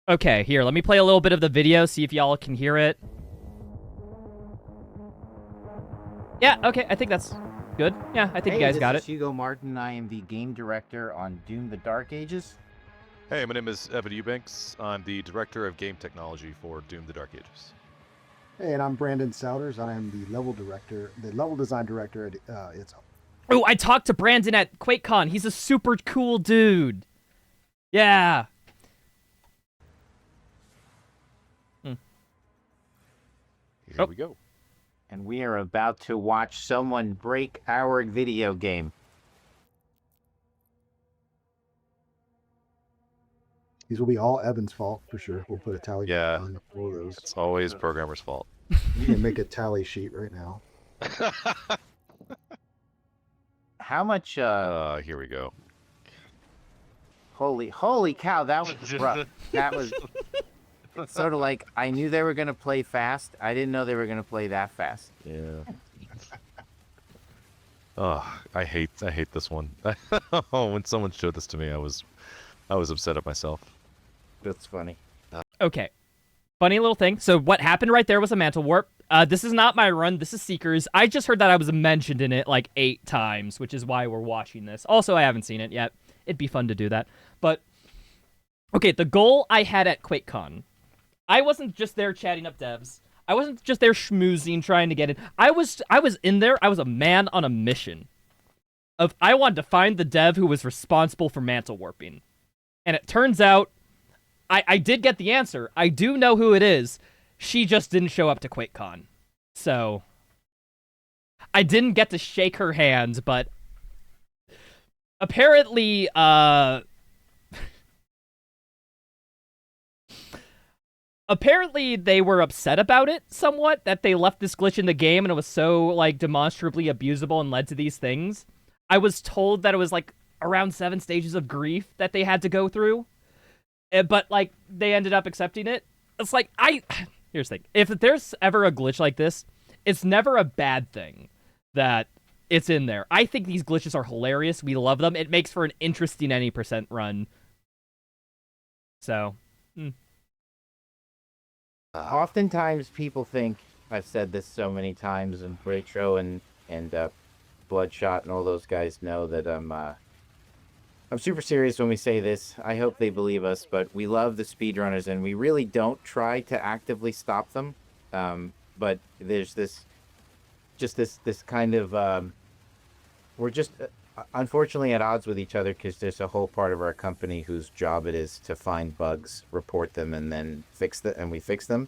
Okay, here, let me play a little bit of the video, see if y'all can hear it. Yeah, okay, I think that's good. Yeah, I think you guys got it. This is Hugo Martin. I am the game director on Doom: The Dark Ages. Hey, my name is Evan Eubanks. I'm the director of game technology for Doom: The Dark Ages. Hey, and I'm Brandon Souders. I am the level design director at It's. Oh, I talked to Brandon at QuakeCon. He's a super cool dude. Yeah. Here we go. And we are about to watch someone break our video game. These will be all Evan's fault for sure. We'll put a tally on all those. It's always programmer's fault. You can make a tally sheet right now. How much? Here we go. Holy cow! That was rough. That was sort of like I knew they were gonna play fast. I didn't know they were gonna play that fast. Yeah. Oh, I hate this one. Oh, when someone showed this to me, I was upset at myself. That's funny. Okay. Funny little thing. So what happened right there was a mantle warp. This is not my run. This is Seeker's. I just heard that I was mentioned in it like 8 times, which is why we're watching this. Also, I haven't seen it yet. It'd be fun to do that. But, okay, the goal I had at QuakeCon, I wasn't just there chatting up devs. I wasn't just there schmoozing, trying to get it. I was in there. I was a man on a mission. I wanted to find the dev who was responsible for mantle warping. And it turns out, I did get the answer. I do know who it is. She just didn't show up to QuakeCon. So, I didn't get to shake her hand, but apparently, apparently they were upset about it somewhat, that they left this glitch in the game and it was so, like, demonstrably abusable and led to these things. I was told that it was, like, around 7 stages of grief that they had to go through. But, like, they ended up accepting it. It's like, here's the thing. If there's ever a glitch like this, it's never a bad thing that it's in there. I think these glitches are hilarious. We love them. It makes for an interesting any percent run. So, Oftentimes people think, I've said this so many times, and Retro and Bloodshot and all those guys know that I'm super serious when we say this. I hope they believe us, but we love the speedrunners, and we really don't try to actively stop them. But there's this kind of we're just unfortunately at odds with each other because there's a whole part of our company whose job it is to find bugs, report them, and then and we fix them.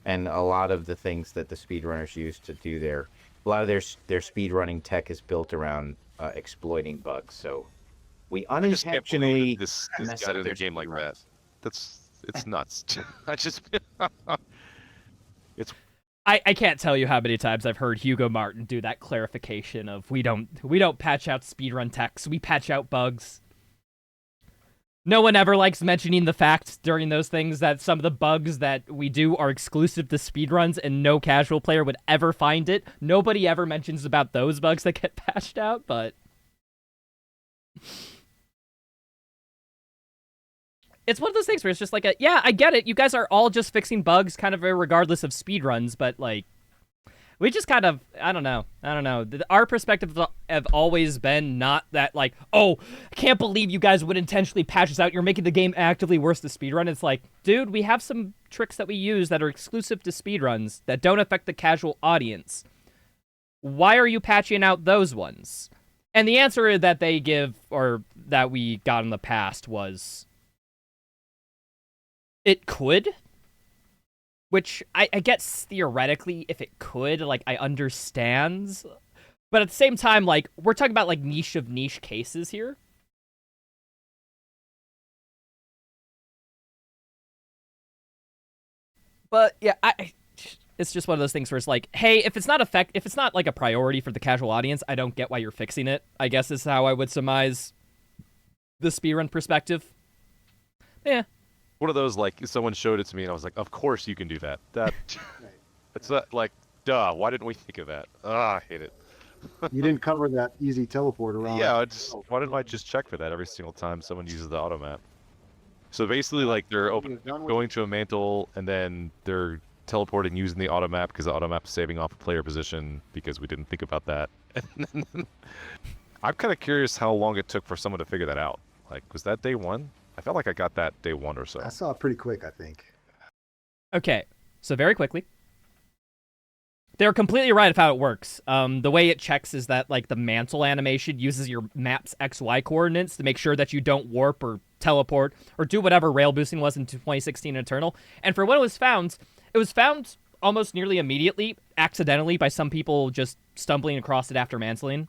And a lot of the things that the speedrunners use to do a lot of their speedrunning tech is built around exploiting bugs. So we unintentionally this got in their game like that. It's nuts. I can't tell you how many times I've heard Hugo Martin do that clarification of we don't patch out speedrun techs, we patch out bugs. No one ever likes mentioning the fact during those things that some of the bugs that we do are exclusive to speedruns and no casual player would ever find it. Nobody ever mentions about those bugs that get patched out, but it's one of those things where it's just like, yeah, I get it. You guys are all just fixing bugs kind of regardless of speedruns, but, like, we just kind of, I don't know. Our perspectives have always been not that, like, oh, I can't believe you guys would intentionally patch this out. You're making the game actively worse to speedrun. It's like, dude, we have some tricks that we use that are exclusive to speedruns that don't affect the casual audience. Why are you patching out those ones? And the answer that they give, or that we got in the past, was it could, which I guess theoretically, if it could, like, I understands. But at the same time, like, we're talking about, like, niche of niche cases here. But, yeah, it's just one of those things where it's like, hey, if it's not, like, a priority for the casual audience, I don't get why you're fixing it, I guess is how I would surmise the speedrun perspective. Yeah. One of those, like, someone showed it to me and I was like, of course you can do that. It's like, duh, why didn't we think of that? I hate it. You didn't cover that easy teleport around. Yeah, why didn't I just check for that every single time someone uses the automat? So basically, like they're You're done with going to a mantle, and then they're teleporting using the auto map because the auto map is saving off a player position because we didn't think about that. I'm kind of curious how long it took for someone to figure that out. Like, was that day one? I felt like I got that day one or so. I saw it pretty quick, I think. Okay, so very quickly. They're completely right of how it works. The way it checks is that like the mantle animation uses your map's XY coordinates to make sure that you don't warp or teleport or do whatever rail boosting was in 2016 Eternal. And for when it was found almost nearly immediately, accidentally, by some people just stumbling across it after mantling.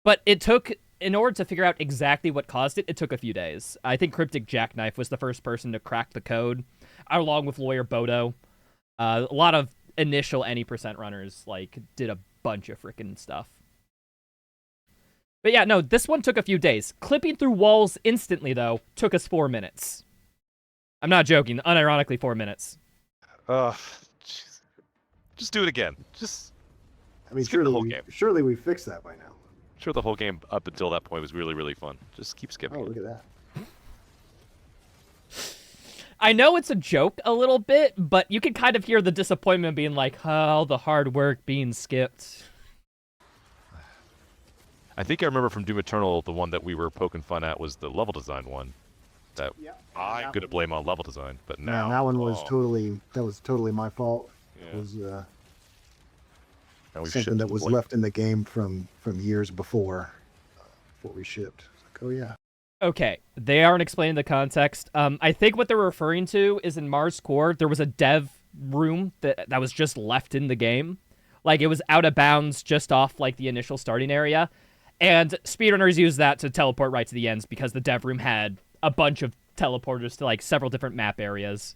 But it took, in order to figure out exactly what caused it, it took a few days. I think Cryptic Jackknife was the first person to crack the code, along with Lawyer Bodo. A lot of initial any percent runners like did a bunch of freaking stuff. But yeah, no, this one took a few days. Clipping through walls instantly, though, took us 4 minutes. I'm not joking. Unironically, 4 minutes. Jeez. Just do it again. Just. I mean, Skip the whole game. surely we fixed that by now. I'm sure the whole game up until that point was really, really fun. Just keep skipping. Oh, look at that. I know it's a joke a little bit, but you can kind of hear the disappointment being like, oh, the hard work being skipped. I think I remember from Doom Eternal, the one that we were poking fun at was the level design one. That I'm gonna blame on level design, but now Man, that one was totally my fault. Yeah. It was now we've something shipped that the was blame. left in the game from years before we shipped. It's like, oh yeah. Okay, they aren't explaining the context. I think what they're referring to is in Mars Core, there was a dev room that was just left in the game. Like, it was out of bounds just off, like, the initial starting area. And speedrunners use that to teleport right to the ends because the dev room had a bunch of teleporters to, like, several different map areas.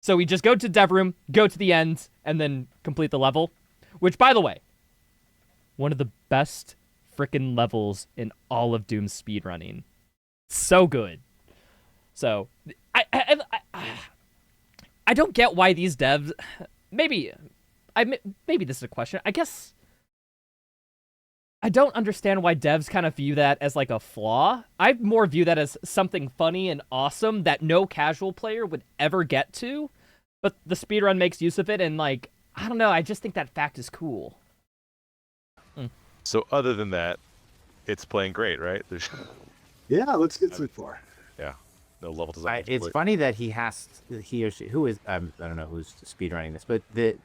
So we just go to dev room, go to the end, and then complete the level. Which, by the way, one of the best frickin' levels in all of Doom's speedrunning. So good. So, I don't get why these devs... Maybe this is a question. I guess... I don't understand why devs kind of view that as like a flaw. I more view that as something funny and awesome that no casual player would ever get to. But the speedrun makes use of it, and like, I don't know, I just think that fact is cool. So other than that, it's playing great, right? There's Yeah, let's get so far. no level design. It's funny that he or she, who is, I don't know who's speedrunning this, but that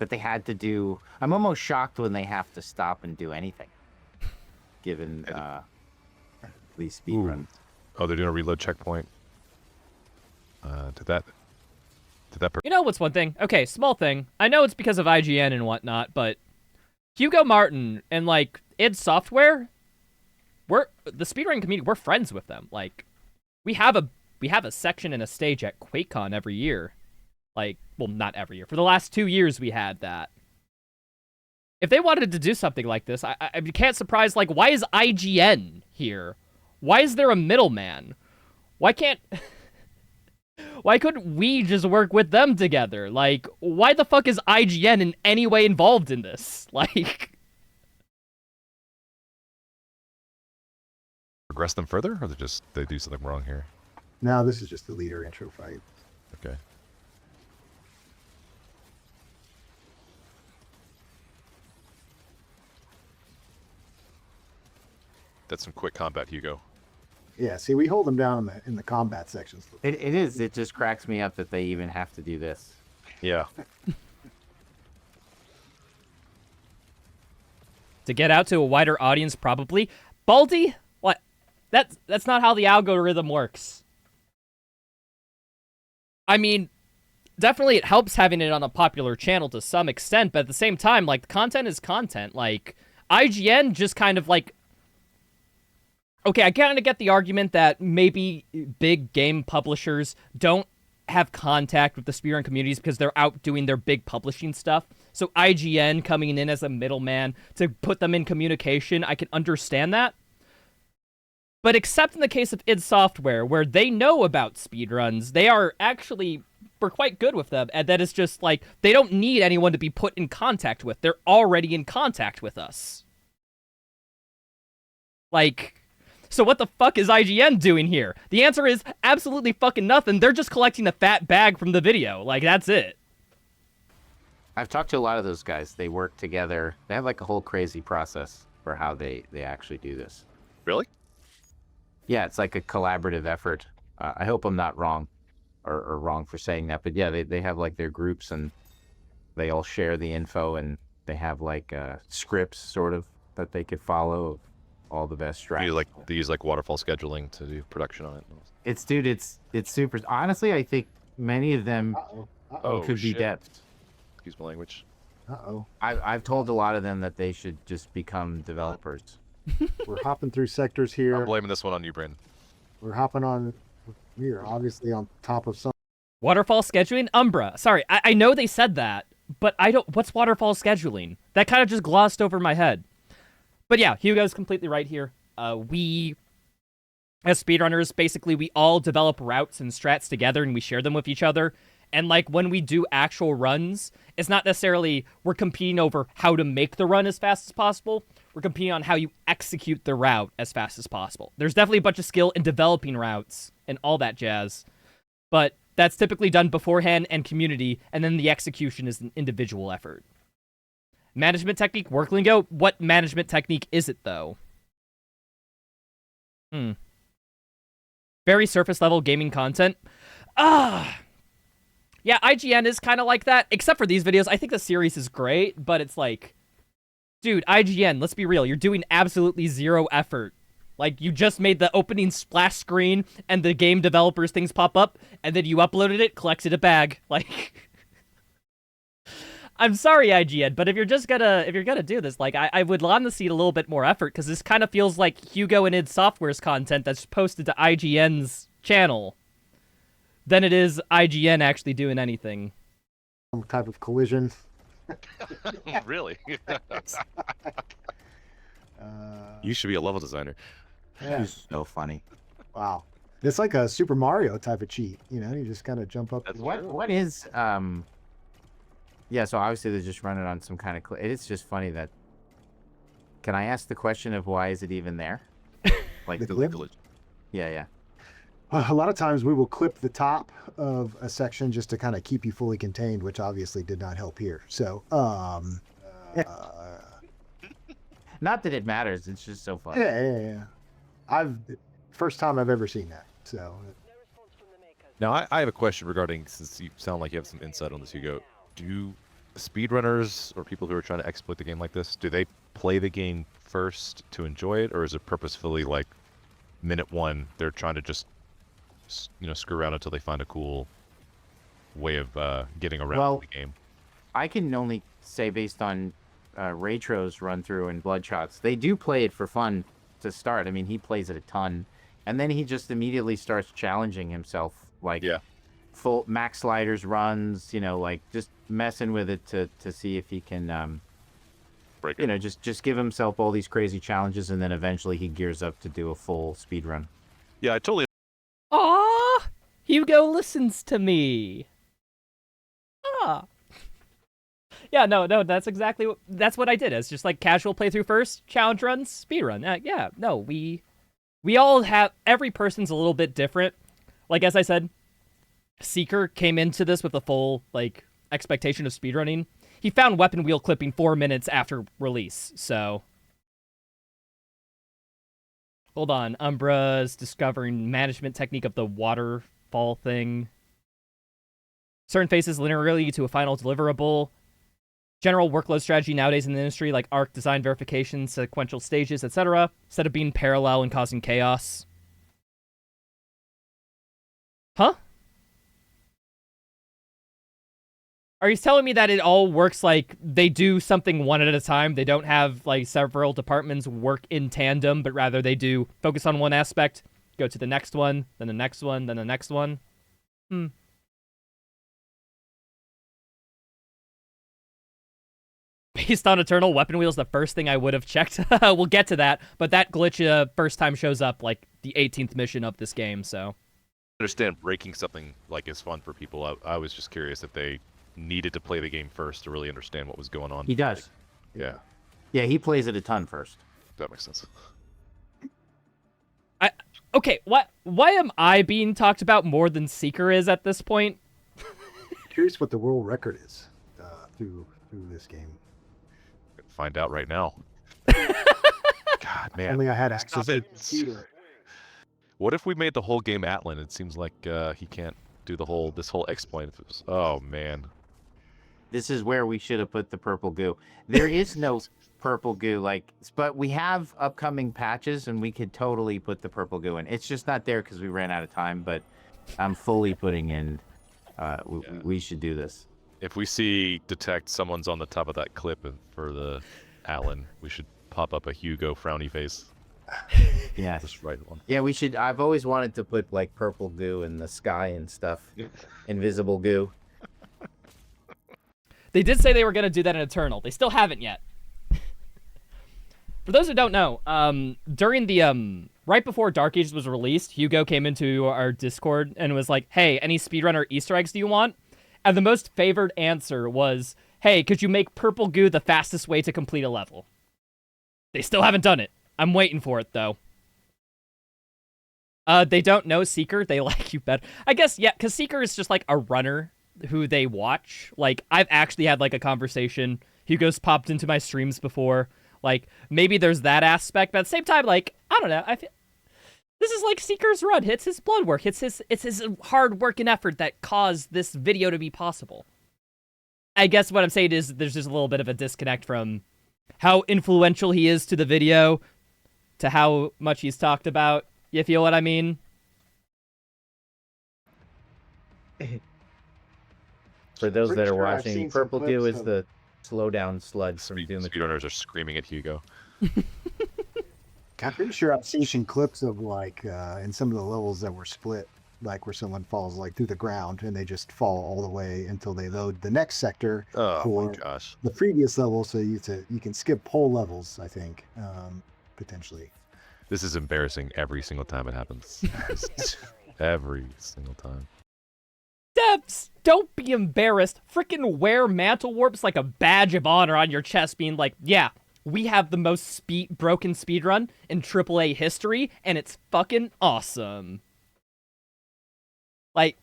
they had to do. I'm almost shocked when they have to stop and do anything, given these speedruns. Oh, they're doing a reload checkpoint. Did that You know what's one thing? Okay, small thing. I know it's because of IGN and whatnot, but Hugo Martin and, like, id Software, the speedrunning community, we're friends with them. Like, we have a section and a stage at QuakeCon every year. Like, well, not every year. For the last 2 years, we had that. If they wanted to do something like this, I can't surprise, like, why is IGN here? Why is there a middleman? Why couldn't we just work with them together? Like, why the fuck is IGN in any way involved in this? Like... progress them further, or they do something wrong here? Now this is just the leader intro fight. Okay. That's some quick combat, Hugo. Yeah, see, we hold them down in the combat sections. It is. It just cracks me up that they even have to do this. Yeah. To get out to a wider audience, probably. Baldy? What? That's not how the algorithm works. I mean, definitely it helps having it on a popular channel to some extent, but at the same time, like, content is content. Like, IGN just kind of, like... Okay, I kind of get the argument that maybe big game publishers don't have contact with the speedrun communities because they're out doing their big publishing stuff. So IGN coming in as a middleman to put them in communication, I can understand that. But except in the case of id Software, where they know about speedruns, we're quite good with them, and that is just like, they don't need anyone to be put in contact with. They're already in contact with us. Like... So what the fuck is IGN doing here? The answer is absolutely fucking nothing. They're just collecting the fat bag from the video. Like, that's it. I've talked to a lot of those guys. They work together. They have like a whole crazy process for how they actually do this. Really? Yeah, it's like a collaborative effort. I hope I'm not wrong or wrong for saying that. But yeah, they have like their groups and they all share the info and they have like scripts sort of that they could follow of all the best strats. They use like waterfall scheduling to do production on it. It's super. Honestly, I think many of them Oh, could be shit. depth. Excuse my language. Uh-oh. I've told a lot of them that they should just become developers. We're hopping through sectors I'm here. blaming this one on you, Brandon. We're hopping on. We are obviously on top of some. Waterfall scheduling? Umbra. Sorry, I know they said that, but I don't... What's waterfall scheduling? That kind of just glossed over my head. But yeah, Hugo's completely right here. We, as speedrunners, basically we all develop routes and strats together and we share them with each other. And like when we do actual runs, it's not necessarily we're competing over how to make the run as fast as possible. We're competing on how you execute the route as fast as possible. There's definitely a bunch of skill in developing routes and all that jazz. But that's typically done beforehand and community, and then the execution is an individual effort. Management technique, work lingo. What management technique is it, though? Very surface level gaming content. Yeah, IGN is kind of like that, except for these videos. I think the series is great, but it's like, dude, IGN, let's be real. You're doing absolutely zero effort. Like, you just made the opening splash screen and the game developers things pop up, and then you uploaded it, collected a bag. Like, I'm sorry, IGN, but if you're gonna do this, like, I would want to see a little bit more effort, because this kind of feels like Hugo and id Software's content that's posted to IGN's channel than it is IGN actually doing anything. Some type of collision. Really? Uh, You should be a level designer. yeah. It's so funny. Wow. It's like a Super Mario type of cheat. You know, you just kind of jump up. That's What is yeah, so obviously they're just running on some kind of it's just funny that can I ask the question of why is it even there? Like The clip? Yeah. A lot of times we will clip the top of a section just to kind of keep you fully contained, which obviously did not help here. So, Not that it matters, it's just so funny. yeah. First time I've ever seen that. So, Now, I have a question regarding, since you sound like you have some insight on this, Hugo. Do speedrunners or people who are trying to exploit the game like this, do they play the game first to enjoy it, or is it purposefully like minute one they're trying to just screw around until they find a cool way of getting around the game? I can only say based on Raytro's run through and Bloodshots, they do play it for fun to start. I mean, he plays it a ton, and then he just immediately starts challenging himself, like full max sliders runs, like just messing with it to see if he can Break it. just give himself all these crazy challenges, and then eventually he gears up to do a full speed run. Yeah, I totally. Aww! Hugo listens to me. Yeah, no, that's exactly that's what I did. It's just like casual playthrough first, challenge runs, speedrun. Yeah, no, we all have, every person's a little bit different. Like, as I said, Seeker came into this with a full, like, expectation of speedrunning. He found weapon wheel clipping 4 minutes after release, so. Hold on, Umbra's discovering management technique of the waterfall thing. Certain phases linearly to a final deliverable. General workload strategy nowadays in the industry, like arc design verification, sequential stages, etc., instead of being parallel and causing chaos. Huh? Are you telling me that it all works like they do something one at a time? They don't have like several departments work in tandem, but rather they do focus on one aspect, go to the next one, then the next one, then the next one? Based on Eternal, weapon wheel is the first thing I would have checked. We'll get to that, but that glitch first time shows up like the 18th mission of this game, so. I understand breaking something like is fun for people. I was just curious if they needed to play the game first to really understand what was going on. He does. Yeah, Yeah, he plays it a ton first. that makes sense. Okay, why am I being talked about more than Seeker is at this point? Curious what the world record is through this game. Find out right now. God, man. Only I had access Stop to it. the computer. What if we made the whole game Atlan? It seems like he can't do this whole exploit. If it was, oh man. This is where we should have put the purple goo. There is no purple goo, but we have upcoming patches, and we could totally put the purple goo in. It's just not there because we ran out of time, but I'm fully putting in. We should do this. If we detect someone's on the top of that clip for the Atlan, we should pop up a Hugo frowny face. Yeah. Just right one. Yeah, we should. I've always wanted to put like purple goo in the sky and stuff. Invisible goo. They did say they were going to do that in Eternal. They still haven't yet. For those who don't know, during the right before Dark Ages was released, Hugo came into our Discord and was like, "Hey, any speedrunner Easter eggs do you want?" And the most favored answer was, "Hey, could you make purple goo the fastest way to complete a level?" They still haven't done it. I'm waiting for it though. They don't know Seeker. They like you better. I guess, yeah, because Seeker is just like a runner who they watch. Like, I've actually had like a conversation. Hugo's popped into my streams before. Like, maybe there's that aspect, but at the same time, like, I don't know. I feel this is like Seeker's run. It's his blood work. It's his hard work and effort that caused this video to be possible. I guess what I'm saying is there's just a little bit of a disconnect from how influential he is to the video to how much he's talked about. You feel what I mean? For those that are Sure, I've watching, seen some purple goo clips is of- the slow down sludge from Doom. Speedrunners are screaming at Hugo. I'm pretty sure I've seen some clips of like in some of the levels that were split, like where someone falls like through the ground and they just fall all the way until they load the next sector Oh for my gosh. the previous level. So you can skip whole levels, I think, potentially. This is embarrassing every single time it happens. Every single time. Debs, don't be embarrassed. Frickin' wear Mantle warps like a badge of honor on your chest, being like, yeah, we have the most broken speedrun in AAA history, and it's fucking awesome. Like,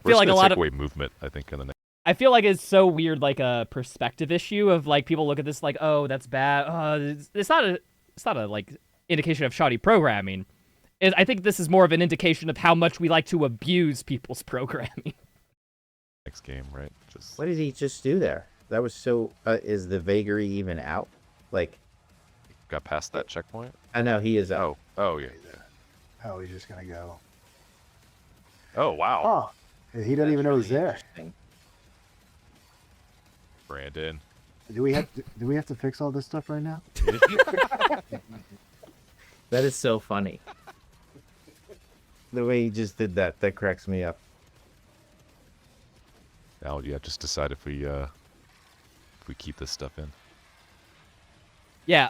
We're feel like just a gonna lot take of away movement, I think, in the next. I feel like it's so weird, like a perspective issue of like people look at this like, oh, that's bad. It's not a like indication of shoddy programming. I think this is more of an indication of how much we like to abuse people's programming. Next game, right? Just What did he just do there? That was so. Is the vagary even out? Like, got past that checkpoint. I know he is out. Oh yeah. Oh, he's just gonna go. Oh wow, Oh, he doesn't even know he's there. Interesting. Brandon. Do we have to fix all this stuff right now? That is so funny. The way he just did that cracks me up. Now, yeah, just decide if we keep this stuff in. Yeah,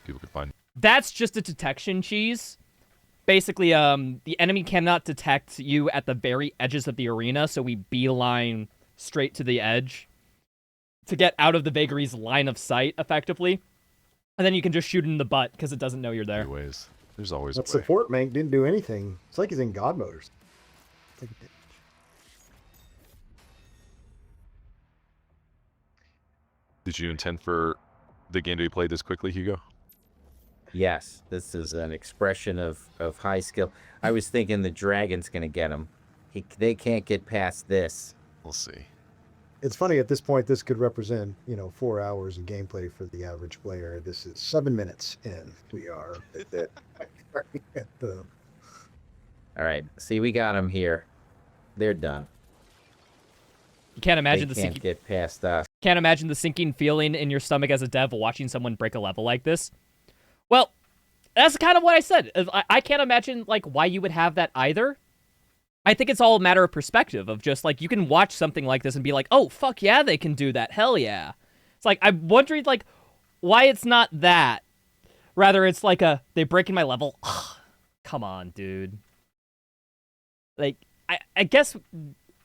People can find. that's just a detection cheese. Basically, the enemy cannot detect you at the very edges of the arena, so we beeline straight to the edge to get out of the vagary's line of sight, effectively. And then you can just shoot in the butt, because it doesn't know you're there. Ways. There's always That a way. support mank didn't do anything. It's like he's in God mode. It's like a bitch. Did you intend for the game to be played this quickly, Hugo? Yes, this is an expression of high skill. I was thinking the dragon's gonna get him. They can't get past this. We'll see. It's funny at this point. This could represent 4 hours of gameplay for the average player. This is 7 minutes in. We are at the. All right, see, we got him here. They're done. You can't imagine They the can't sinking, get past us. can't imagine the sinking feeling in your stomach as a dev watching someone break a level like this. Well, that's kind of what I said. I can't imagine like why you would have that either. I think it's all a matter of perspective of just like you can watch something like this and be like, oh fuck yeah, they can do that. Hell yeah. It's like I'm wondering like why it's not that. Rather, it's like they breaking my level. Ugh, come on, dude. Like I guess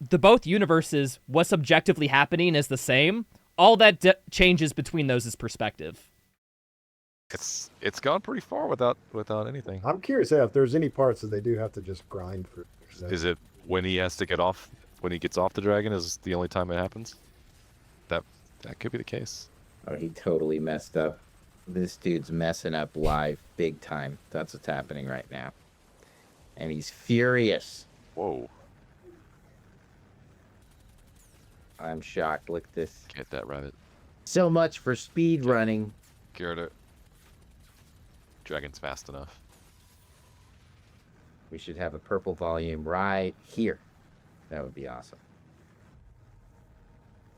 the both universes, what's objectively happening is the same. All that changes between those is perspective. It's gone pretty far without anything. I'm curious if there's any parts that they do have to just grind for. Is it when he has to get off? When he gets off the dragon is the only time it happens? That could be the case. Oh, he totally messed up. This dude's messing up live big time. That's what's happening right now. And he's furious. Whoa. I'm shocked. Look at this. Get that rabbit. So much for speed running. Garrett. Dragon's fast enough. We should have a purple volume right here. That would be awesome.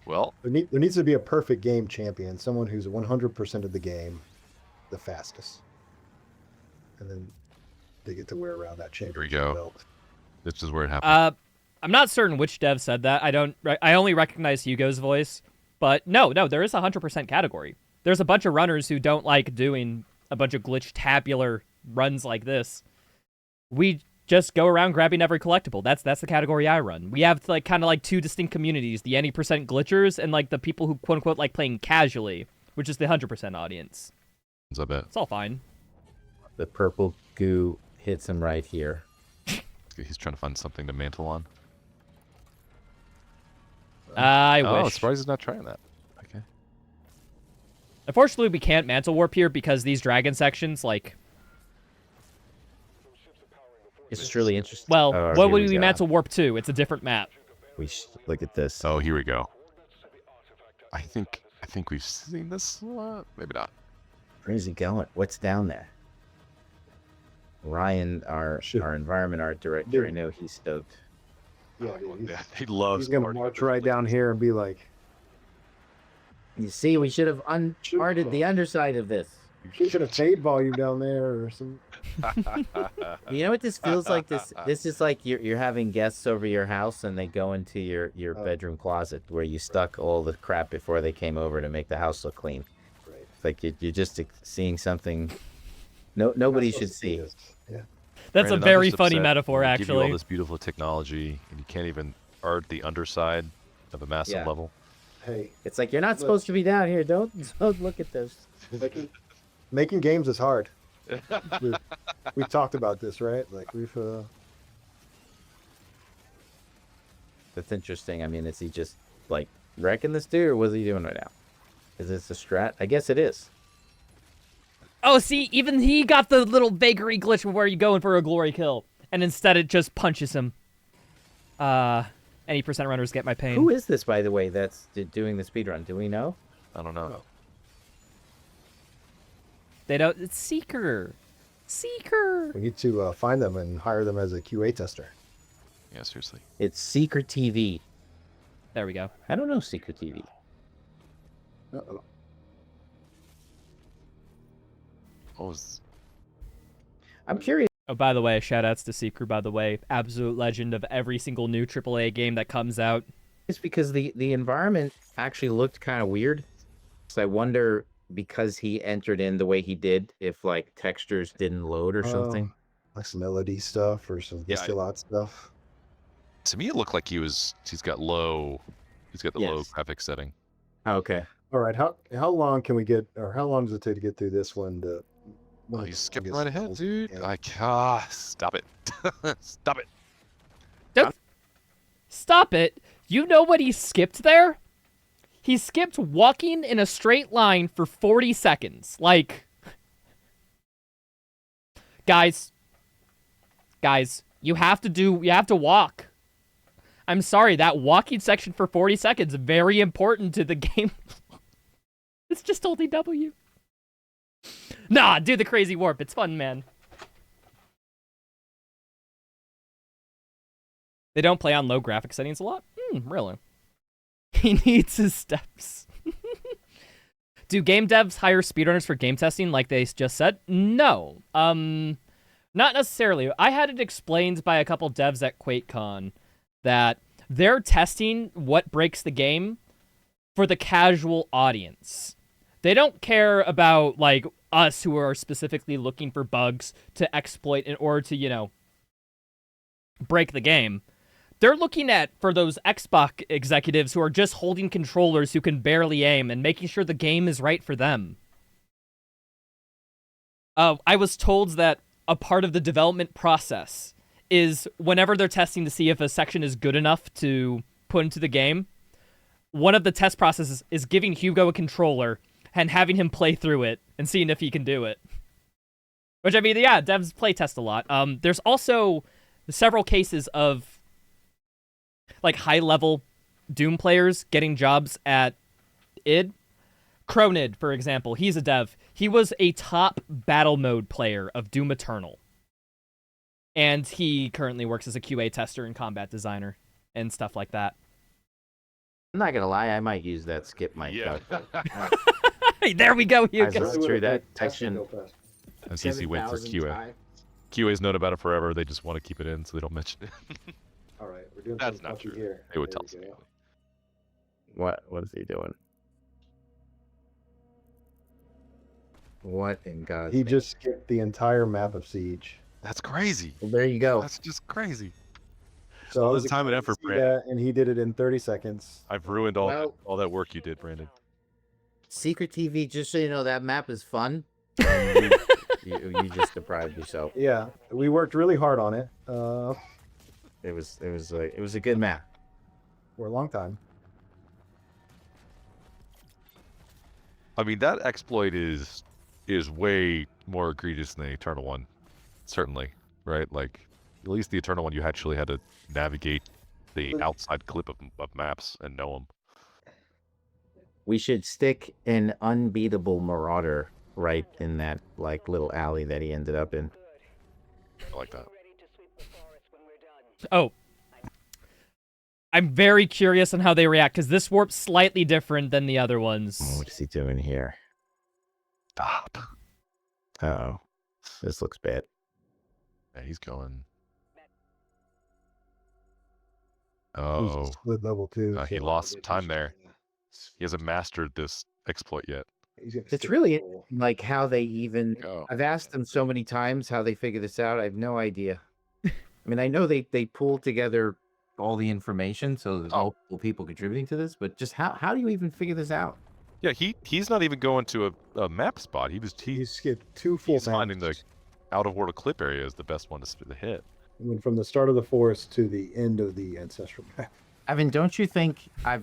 Well, There needs to be a perfect game champion, someone who's 100% of the game, the fastest, and then they get to wear around that championship go. belt. this is where it happens. I'm not certain which dev said that. I only recognize Hugo's voice, but no, there is a 100% category. There's a bunch of runners who don't like doing a bunch of glitch tabular runs like this. We just go around grabbing every collectible. That's the category I run. We have like kind of like two distinct communities: the any percent glitchers and like the people who quote unquote like playing casually, which is the 100% audience. I bet. It's all fine. The purple goo hits him right here. He's trying to find something to mantle on. I Oh, wish. surprised he's not trying that. Okay. Unfortunately, we can't mantle warp here because these dragon sections, like, This is really interesting. well, Oh, what here would we we go. mantle warp to? It's a different map. Look at this. Oh, here we go. I think we've seen this a lot. Maybe not. Where's he going? What's down there? Ryan, our environment art director, I know he's stoked. Yeah, dude, Yeah, he loves. he's gonna parts march of right down here and be like, You see, we should have uncharted the underside of this. "You should have paid volume down there or some." You know what this feels like? This is like you're having guests over your house and they go into your bedroom closet where you stuck all the crap before they came over to make the house look clean. Right. It's like you're just seeing something nobody should see. Yeah. That's Brandon, a I'm very just funny upset metaphor, when we give you all actually. this beautiful technology, and you can't even art the underside of a massive Yeah. level. Hey, It's like you're not supposed to be down here. Don't look at this. making games is hard. We've talked about this, right? Like we've. That's interesting. I mean, is he just like wrecking this dude, or what's he doing right now? Is this a strat? I guess it is. Oh, see, even he got the little vagary glitch where you going for a glory kill, and instead it just punches him. Any percent runners get my pain. Who is this, by the way, that's doing the speedrun? Do we know? I don't know. They don't. It's Seeker. Seeker. We need to find them and hire them as a QA tester. Yeah, seriously. It's Seeker TV. There we go. I don't know Seeker TV. Uh-oh. What was? I'm curious. Oh, by the way, shoutouts to Seeker, by the way. Absolute legend of every single new AAA game that comes out. It's because the environment actually looked kind of weird. So I wonder, because he entered in the way he did, if like textures didn't load or something. Like some LED stuff or some Yeah, distillate stuff. To me, it looked like he's got low. He's got the low Yes. graphic setting. Okay. All right, how long can we get, or how long does it take to get through this one? Oh, he's skipping I right guess ahead, it's- dude. yeah. Stop it. Stop it. Don't stop it. You know what he skipped there? He skipped walking in a straight line for 40 seconds. Like, guys, you have to walk. I'm sorry, that walking section for 40 seconds very important to the game. It's just only W. Nah, do the crazy warp. It's fun, man. They don't play on low graphic settings a lot? Really? He needs his steps. Do game devs hire speedrunners for game testing like they just said? No. Not necessarily. I had it explained by a couple devs at QuakeCon that they're testing what breaks the game for the casual audience. They don't care about, like, us who are specifically looking for bugs to exploit in order to, break the game. They're looking for those Xbox executives who are just holding controllers who can barely aim and making sure the game is right for them. I was told that a part of the development process is whenever they're testing to see if a section is good enough to put into the game, one of the test processes is giving Hugo a controller and having him play through it and seeing if he can do it. Which, I mean, yeah, devs play test a lot. There's also several cases of like high-level Doom players getting jobs at id. Cronid, for example, he's a dev. He was a top battle mode player of Doom Eternal. And he currently works as a QA tester and combat designer and stuff like that. I'm not gonna lie, I might use that skip mic. Yeah. Hey, there we go, I Hugo. was through that section. That's easy win for 7,000 QA. times. QA's known about it forever. They just want to keep it in so they don't mention it. All right, we're doing That's something not funky true. here. They would There tell we us. go. What is he doing? What in God's He name? just skipped the entire map of Siege. That's crazy. Well, there you go. That's just crazy. So All I the was time and excited to effort, see Brandon. that, and he did it in 30 seconds. I've ruined Well- all that work you did, Brandon. Secret TV, just so you know, that map is fun. And you just deprived yourself. Yeah, we worked really hard on it It was a good map. for a long time. I mean, that exploit is way more egregious than the Eternal one, certainly, right? Like, at least the Eternal one, you actually had to navigate the outside clip of maps and know them. We should stick an unbeatable Marauder right in that like little alley that he ended up in. I like that. Oh. I'm very curious on how they react, because this warp's slightly different than the other ones. Oh, what is he doing here? Stop. Uh-oh. This looks bad. Yeah, he's going. It was Oh, a split level too. he so lost some I time think there. He hasn't mastered this exploit yet. he's gonna It's stick really with the goal. like how they even. Go. I've asked them so many times how they figure this out. I have no idea. I mean, I know they pull together all the information, so there's multiple people contributing to this, but just how do you even figure this out? Yeah, he's not even going to a map spot. He skipped two full he's finding the maps. out of order clip area is the best one to hit. Went from the start of the forest to the end of the ancestral map. Evan, don't you think I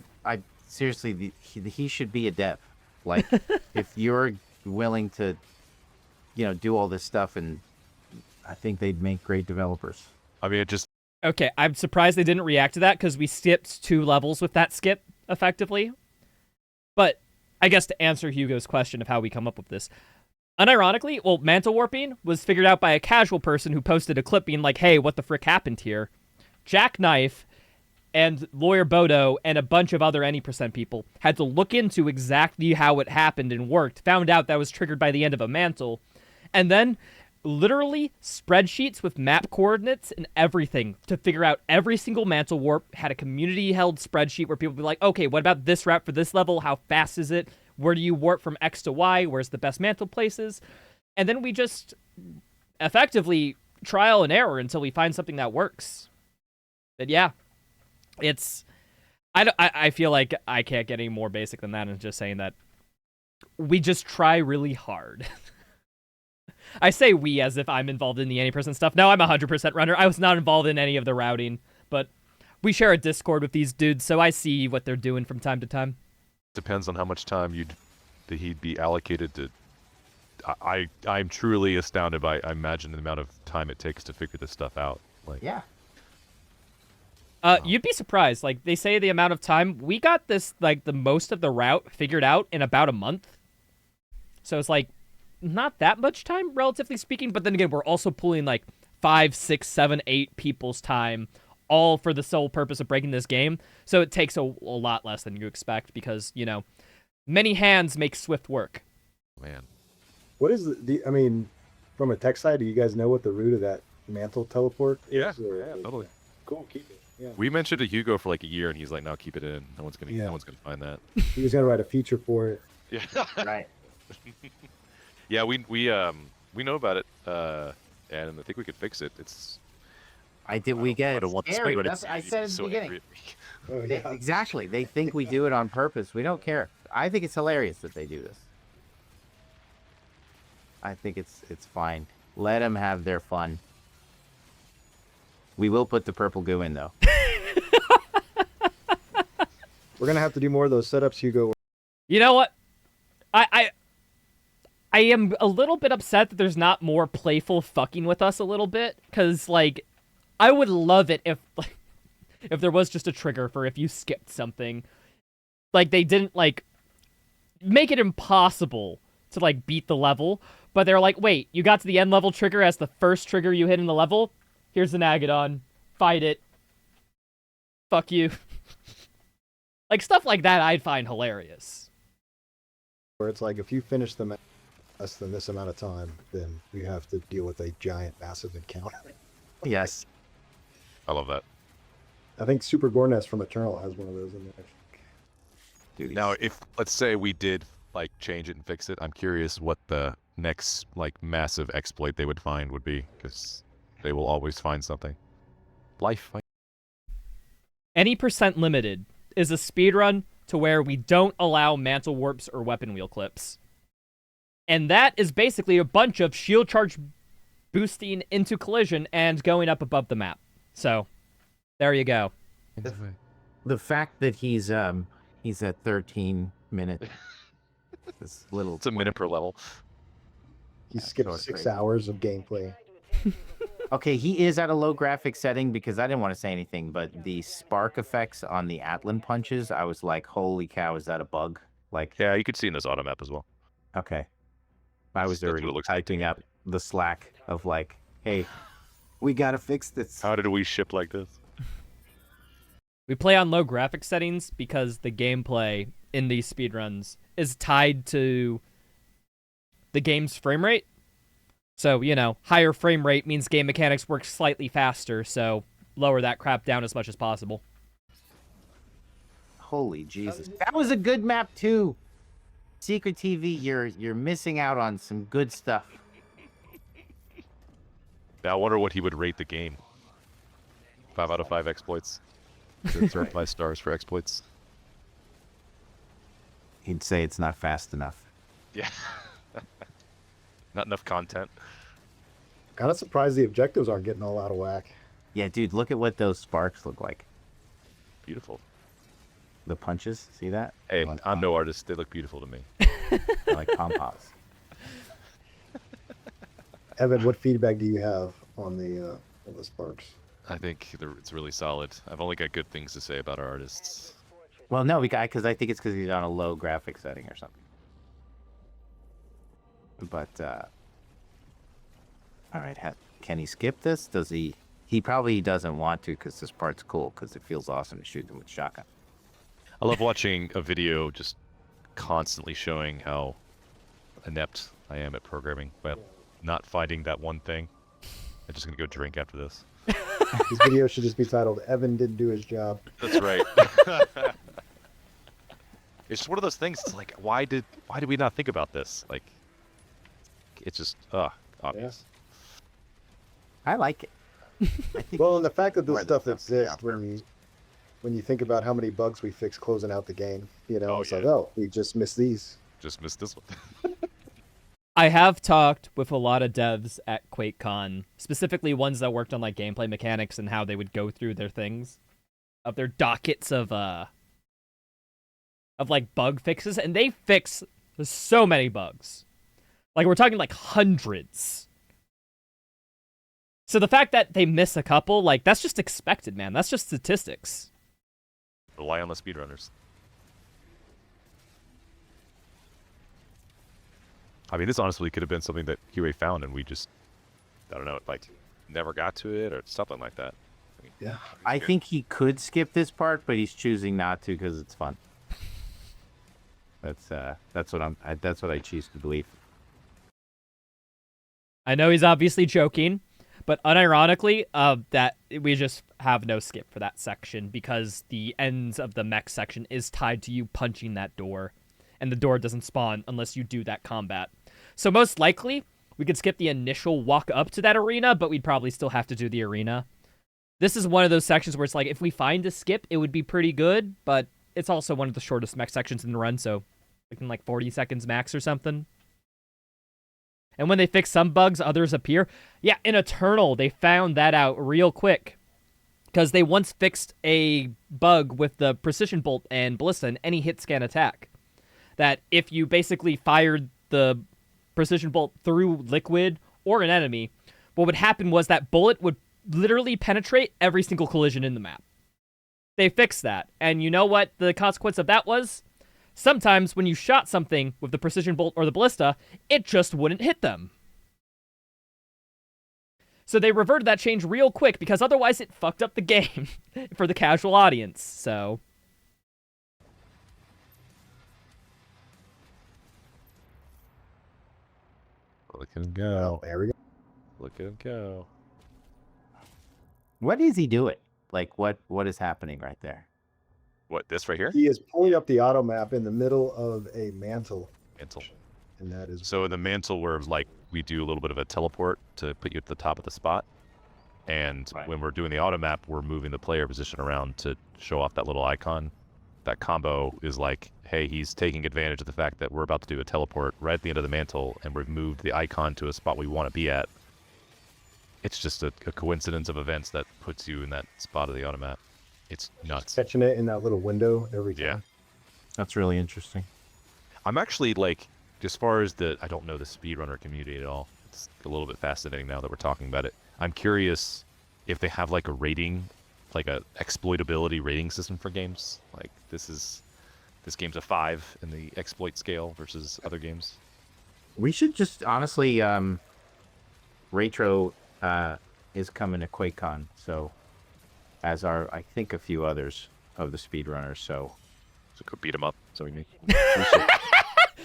seriously he should be a dev? Like, if you're willing to, do all this stuff, and I think they'd make great developers. I mean, it just Okay, I'm surprised they didn't react to that, because we skipped 2 levels with that skip, effectively. But I guess to answer Hugo's question of how we come up with this, unironically, well, mantle warping was figured out by a casual person who posted a clip being like, hey, what the frick happened here? Jackknife and Lawyer Bodo and a bunch of other any % people had to look into exactly how it happened and worked, found out that was triggered by the end of a mantle, and then literally spreadsheets with map coordinates and everything to figure out every single mantle warp, had a community-held spreadsheet where people would be like, okay, what about this route for this level? How fast is it? Where do you warp from X to Y? Where's the best mantle places? And then we just effectively trial and error until we find something that works. But yeah, it's... I feel like I can't get any more basic than that, and just saying that we just try really hard. I say we as if I'm involved in the any person stuff. No, I'm 100% runner. I was not involved in any of the routing, but we share a Discord with these dudes, so I see what they're doing from time to time. depends on how much time he'd be allocated to. I'm truly astounded by, I imagine, the amount of time it takes to figure this stuff out. Like, Yeah. You'd be surprised. Like, they say the amount of time, we got this, like, the most of the route figured out in about a month. So it's, like, not that much time, relatively speaking, but then again, we're also pulling, like, 5, 6, 7, 8 people's time, all for the sole purpose of breaking this game. So it takes a lot less than you expect because, many hands make swift work. man. What is I mean, from a tech side, do you guys know what the root of that mantle teleport Yeah, is? Or- yeah, totally. Cool, keep it. Yeah. We mentioned to Hugo for like a year, and he's like, "No, keep it in. No one's Yeah. gonna find that." He was gonna write a feature for it. Yeah. Right. Yeah, we know about it, and I think we could fix it. It's I did. We get I don't want to scary. speculate. That's, I said at the so beginning. angry. Oh, yeah. Exactly. They think we do it on purpose. We don't care. I think it's hilarious that they do this. I think it's fine. Let them have their fun. We will put the purple goo in though. We're gonna have to do more of those setups, Hugo. You know what? I am a little bit upset that there's not more playful fucking with us a little bit, because, like, I would love it if, like, if there was just a trigger for if you skipped something. Like, they didn't, like, make it impossible to, like, beat the level, but they're like, wait, you got to the end level trigger as the first trigger you hit in the level? Here's an Agadon. Fight it. Fuck you. Like, stuff like that I'd find hilarious. Where it's like, if you finish them less than this amount of time, then we have to deal with a giant, massive encounter. Yes. I love that. I think Super Gorness from Eternal has one of those in there. Dude, Now, if let's say we did like change it and fix it, I'm curious what the next like massive exploit they would find would be, because they will always find something. Life. Any percent limited is a speedrun to where we don't allow mantle warps or weapon wheel clips. And that is basically a bunch of shield charge boosting into collision and going up above the map. So, there you go. the fact that he's at 13 minutes. This little. It's a minute per level. He skipped so it's 6 great. hours of gameplay. Okay, he is at a low graphic setting because I didn't want to say anything, but the spark effects on the Atlan punches, I was like, holy cow, is that a bug? Like, Yeah, you could see in this auto map as well. okay. I was That's what already it looks like. typing up the Slack of like, hey, we gotta fix this. How did we ship like this? We play on low graphic settings because the gameplay in these speedruns is tied to the game's frame rate. So, you know, higher frame rate means game mechanics work slightly faster, so lower that crap down as much as possible. Holy Jesus. That was a good map too. Secret TV, you're missing out on some good stuff. Now, I wonder what he would rate the game. 5 out of 5 exploits. 5 stars for exploits. He'd say it's not fast enough. Yeah. Not enough content. Kind of surprised the objectives aren't getting all out of whack. Yeah, dude, look at what those sparks look like. Beautiful. The punches, see that? Hey, Like I'm no artist. They look beautiful to me. They're like pom-poms. Evan, what feedback do you have on the sparks? I think it's really solid. I've only got good things to say about our artists. Well, no, because I think it's because he's on a low graphic setting or something. But, all right, can he skip this? Does he? He probably doesn't want to because this part's cool because it feels awesome to shoot them with shotgun. I love watching a video just constantly showing how inept I am at programming, but not finding that one thing. I'm just gonna go drink after this. This video should just be titled "Evan didn't do his job." That's right. It's just one of those things. It's like, why did we not think about this? Like, it's just obvious. I like it. I think Well, and the fact that this Where the stuff stuff exists comes when you think about how many bugs we fixed closing out the game, you know, Oh, it's like, yeah. oh, we just missed these. Just missed this one. I have talked with a lot of devs at QuakeCon, specifically ones that worked on like gameplay mechanics and how they would go through their things, of their dockets of like bug fixes, and they fix so many bugs. Like, we're talking like hundreds. So the fact that they miss a couple, like, that's just expected, man. That's just statistics. Rely on the speedrunners. I mean, this honestly could have been something that QA found and we just, I don't know, like, never got to it or something like that. Yeah. I think he could skip this part, but he's choosing not to because it's fun. That's what I choose to believe. I know he's obviously joking, but unironically, that we just have no skip for that section because the ends of the mech section is tied to you punching that door, and the door doesn't spawn unless you do that combat. So most likely, we could skip the initial walk up to that arena, but we'd probably still have to do the arena. This is one of those sections where it's like, if we find a skip, it would be pretty good, but it's also one of the shortest mech sections in the run, so like 40 seconds max or something. And when they fix some bugs, others appear. Yeah, in Eternal, they found that out real quick. Because they once fixed a bug with the Precision Bolt and Ballista in any hit scan attack. That if you basically fired the Precision Bolt through liquid or an enemy, what would happen was that bullet would literally penetrate every single collision in the map. They fixed that. And you know what the consequence of that was? Sometimes when you shot something with the Precision Bolt or the Ballista, it just wouldn't hit them. So they reverted that change real quick because otherwise it fucked up the game for the casual audience. So Look at him go. There we go. Look at him go. What is he doing? Like, what is happening right there? What, this right here? He is pulling up the auto map in the middle of a mantle, Mantle. and that is So in the mantle, where like we do a little bit of a teleport to put you at the top of the spot, and Right. when we're doing the auto map, we're moving the player position around to show off that little icon. That combo is like, hey, he's taking advantage of the fact that we're about to do a teleport right at the end of the mantle, and we've moved the icon to a spot we want to be at. It's just a coincidence of events that puts you in that spot of the auto map. It's nuts. catching it in that little window every time. Yeah. That's really interesting. I'm actually like, as far as I don't know the speedrunner community at all. It's a little bit fascinating now that we're talking about it. I'm curious if they have like a rating, like a exploitability rating system for games. Like this game's a 5 in the exploit scale versus other games. We should just honestly, Retro is coming to QuakeCon, so as are I think a few others of the speedrunners. So So go beat them up. So we make.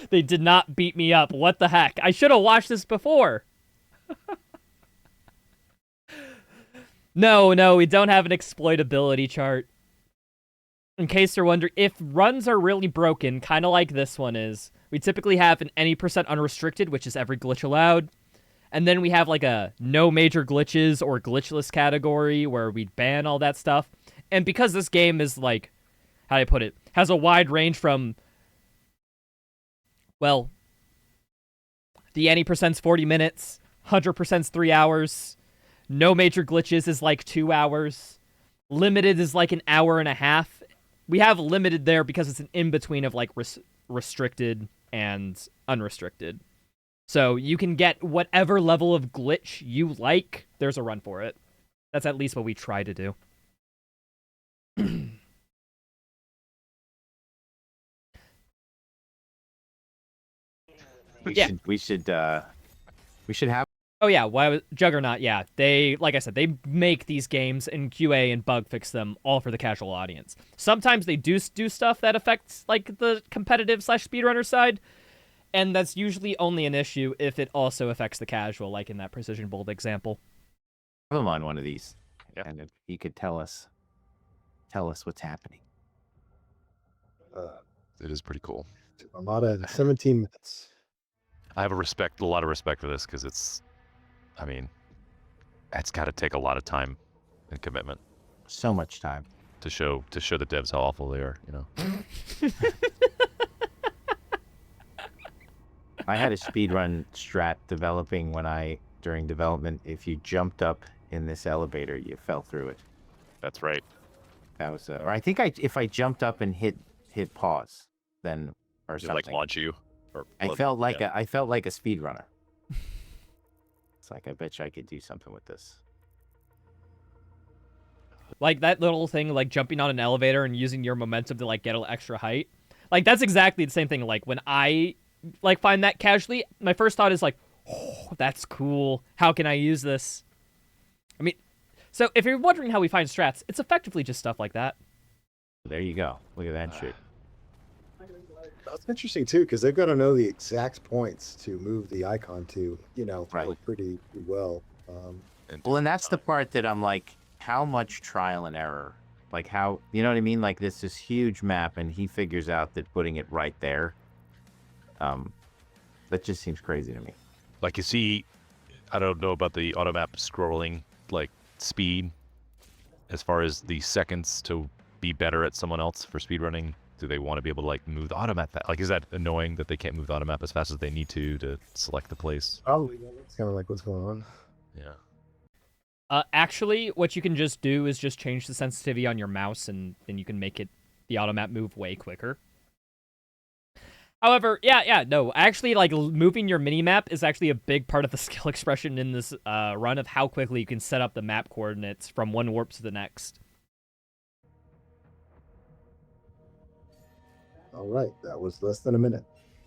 they did not beat me up. What the heck? I should have watched this before. No, we don't have an exploitability chart. In case you're wondering, if runs are really broken, kind of like this one is, we typically have an any % unrestricted, which is every glitch allowed. And then we have like a no major glitches or glitchless category where we ban all that stuff. And because this game is like, how do I put it, has a wide range from, well, the any %'s 40 minutes, 100%'s 3 hours, no major glitches is like 2 hours, limited is like an hour and a half. We have limited there because it's an in-between of like restricted and unrestricted. So you can get whatever level of glitch you like, there's a run for it. That's at least what we try to do. we Yeah. should have. Oh yeah, Juggernaut, yeah. They, like I said, they make these games and QA and bug fix them all for the casual audience. Sometimes they do stuff that affects like the competitive / speedrunner side, and that's usually only an issue if it also affects the casual, like in that Precision Bolt example. Have him on one of these, Yeah. and if he could tell us what's happening. It is pretty cool. Armada in 17 minutes. I have a lot of respect for this because it's got to take a lot of time and commitment So much time. to show the devs how awful they are. You know. I had a speedrun strat developing during development. If you jumped up in this elevator, you fell through it. That's right. That was, or I think if I jumped up and hit pause, then or They something. like launch you. Or I felt like a speedrunner. It's like, I bet you I could do something with this. Like that little thing, like jumping on an elevator and using your momentum to like get an extra height. Like that's exactly the same thing. Like when I like find that casually, my first thought is like, oh, that's cool. How can I use this? I mean, so if you're wondering how we find strats, it's effectively just stuff like that. There you go. Look at that shit. That's interesting too, because they've got to know the exact points to move the icon to, Right. pretty well. Well, and that's the part that I'm like, how much trial and error? Like how, you know what I mean? Like this huge map, and he figures out that putting it right there, that just seems crazy to me. Like you see, I don't know about the auto map scrolling like speed, as far as the seconds to be better at someone else for speedrunning do they want to be able to like move the automap? Like, is that annoying that they can't move the automap as fast as they need to select the place? Probably. That's kind of like what's going on. Yeah. Actually, what you can just do is just change the sensitivity on your mouse, and then you can make the automap move way quicker. However, no, actually, like, moving your minimap is actually a big part of the skill expression in this run of how quickly you can set up the map coordinates from one warp to the next. All right, that was less than a minute.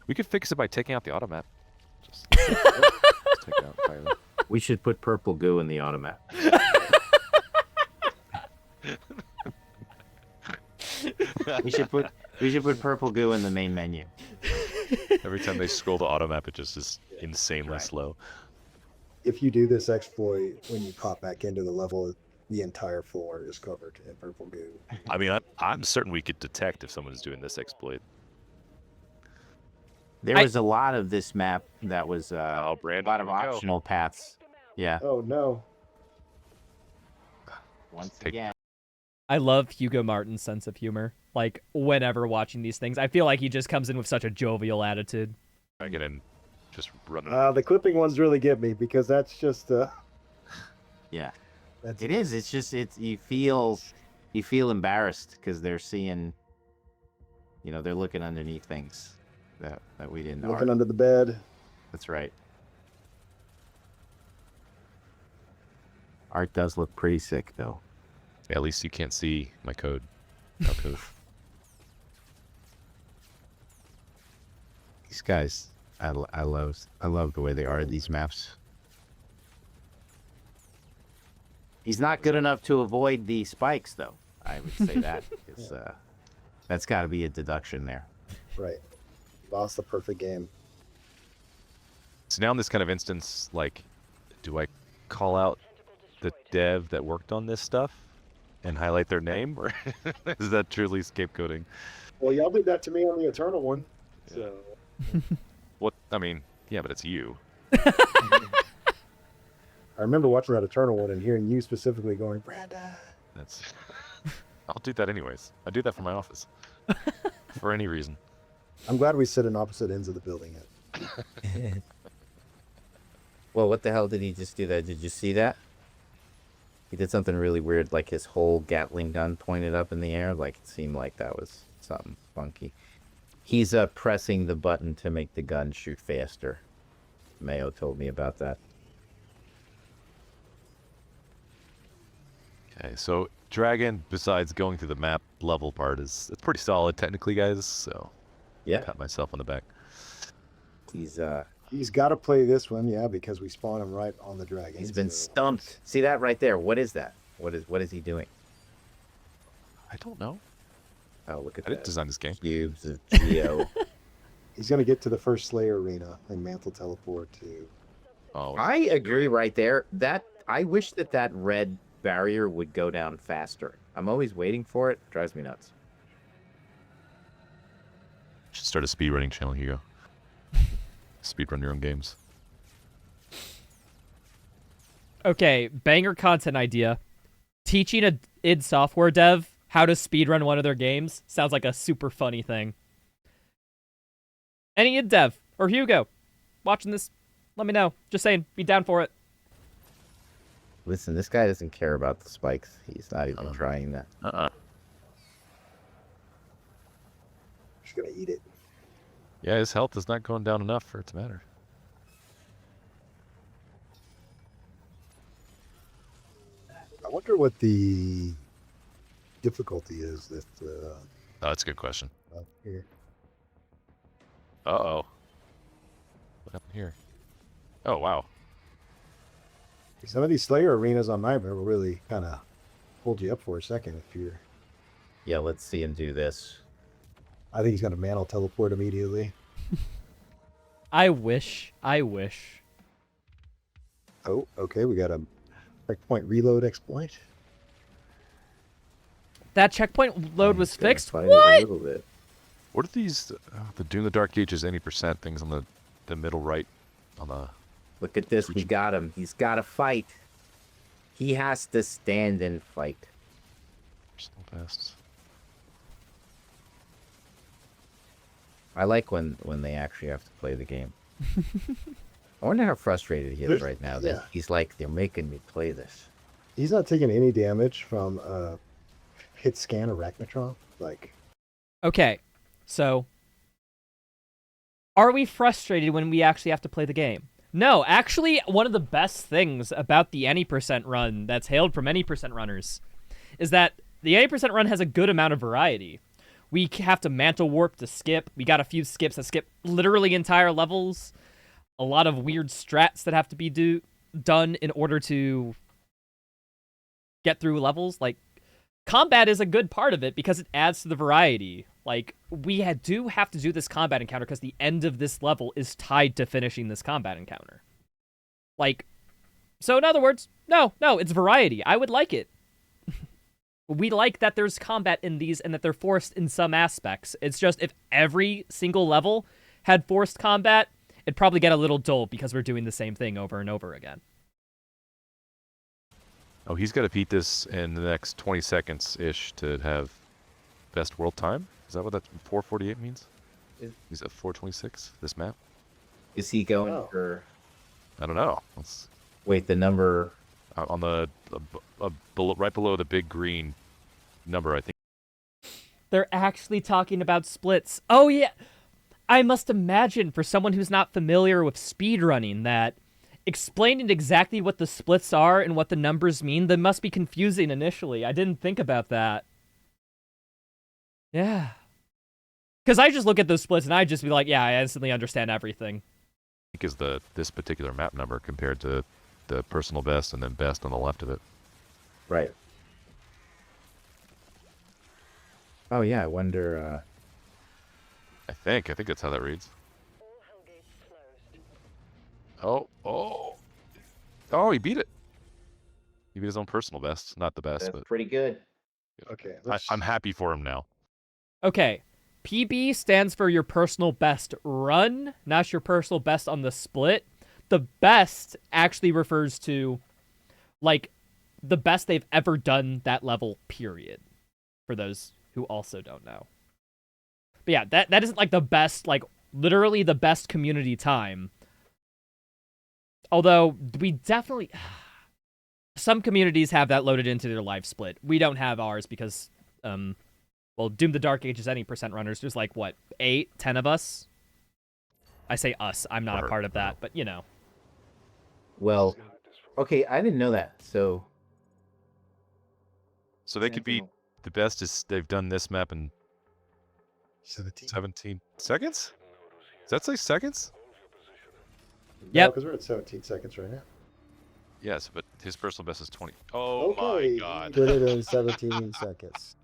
We could fix it by taking out the automap. Just take it out entirely. We should put purple goo in the automat. we should put purple goo in the main menu. Every time they scroll the automap, it just is insanely slow. If you do this exploit, when you pop back into the level, the entire floor is covered in purple goo. I mean, I'm certain we could detect if someone is doing this exploit. There was a lot of this map that was a Brandon, lot of here we go. optional paths. Yeah. Oh no! Once again. I love Hugo Martin's sense of humor. Like, whenever watching these things, I feel like he just comes in with such a jovial attitude. I get in, just running. The clipping ones really get me because that's just Yeah. That's It is. It's just you feel embarrassed because they're seeing, they're looking underneath things that we didn't know. looking under the bed. That's right. Art does look pretty sick though. Yeah, at least you can't see my code. No code. These guys, I love the way they are these maps. He's not good enough to avoid the spikes though. I would say that is that's got to be a deduction there. Right. Lost the perfect game. So now in this kind of instance, like, do I call out the dev that worked on this stuff and highlight their name, or is that truly scapegoating? Well, y'all did that to me on the Eternal one. So. What? I mean, yeah, but it's you. I remember watching that Eternal one and hearing you specifically going, Brandon. That's. I'll do that anyways. I do that for my office. For any reason. I'm glad we sit in opposite ends of the building. Well, what the hell did he just do that? Did you see that? He did something really weird, like his whole Gatling gun pointed up in the air. Like, it seemed like that was something funky. He's pressing the button to make the gun shoot faster. Mayo told me about that. Okay, so Dragon, besides going through the map level part, it's pretty solid technically, guys. So Yeah, pat myself on the back. he's Got to play this one, yeah, because we spawn him right on the dragon. he's been stumped. See that right there? What is that? What is he doing? I don't know. Oh, look at I that. didn't design this game. Cubes of Geo. He's going to get to the first Slayer arena and Mantle teleport to. Oh, I agree right there. I wish that red barrier would go down faster. I'm always waiting for it. Drives me nuts. should start a speedrunning channel. Here you go. Speedrun your own games. Okay, banger content idea. Teaching a id Software dev how to speedrun one of their games sounds like a super funny thing. Any id dev or Hugo watching this, let me know. Just saying, be down for it. Listen, this guy doesn't care about the spikes. He's not even trying that. Just going to eat it. Yeah, his health is not going down enough for it to matter. I wonder what the difficulty is that Oh, that's a good question. up here. Uh-oh. What happened here? Oh, wow. Some of these Slayer arenas on Nightmare will really kind of hold you up for a second if you're. Yeah, let's see him do this. I think he's going to Mantle teleport immediately. I wish. Oh, okay. We got a checkpoint reload exploit. That checkpoint load was Gonna fixed? fight it What? a little bit. What are these? The Doom the Dark Gauges any percent things on the middle right on the. Look at this. We got him. He's got to fight. He has to stand and fight. Still past. I like when they actually have to play the game. I wonder how frustrated he is right now. That he's like, they're making me play this. He's not taking any damage from hit scan arachnotron. Like, Okay, so are we frustrated when we actually have to play the game? No, actually, one of the best things about the any percent run that's hailed from any percent runners is that the any percent run has a good amount of variety. We have to mantle warp to skip. We got a few skips that skip literally entire levels. A lot of weird strats that have to be done in order to get through levels. Like, combat is a good part of it because it adds to the variety. Like, we do have to do this combat encounter because the end of this level is tied to finishing this combat encounter. Like, so in other words, no, it's variety. I would like it. We like that there's combat in these and that they're forced in some aspects. It's just if every single level had forced combat, it'd probably get a little dull because we're doing the same thing over and over again. Oh, he's got to beat this in the next 20 seconds-ish to have best world time? Is that what that 4:48 means? He's at 4:26, this map? Is he going for... I don't know. Wait, the number... On the right below the big green number, I think. They're actually talking about splits. Oh, yeah. I must imagine for someone who's not familiar with speedrunning that explaining exactly what the splits are and what the numbers mean, that must be confusing initially. I didn't think about that. Yeah. Because I just look at those splits and I just be like, yeah, I instantly understand everything. I think is this particular map number compared to the personal best and then best on the left of it. Right. Oh, yeah, I wonder... I think that's how that reads. Oh, he beat it. He beat his own personal best, not the best, That's but pretty good. okay, I'm happy for him now. Okay. PB stands for your personal best run, not your personal best on the split. The best actually refers to, like, the best they've ever done that level, period. For those who also don't know. But yeah, that isn't, like, the best, like, literally the best community time. Although, we definitely... Some communities have that loaded into their live split. We don't have ours because, well, Doom the Dark Ages any percent runners, there's like, what, 8, 10 of us? I say us, I'm not a part of that, but, you know. Well, okay, I didn't know that, so... So they could be the best is they've done this map in 17 seconds? Does that say seconds? Yep. because we're at 17 seconds right now. Yes, but his personal best is 20. Oh my god. Did it in 17 seconds.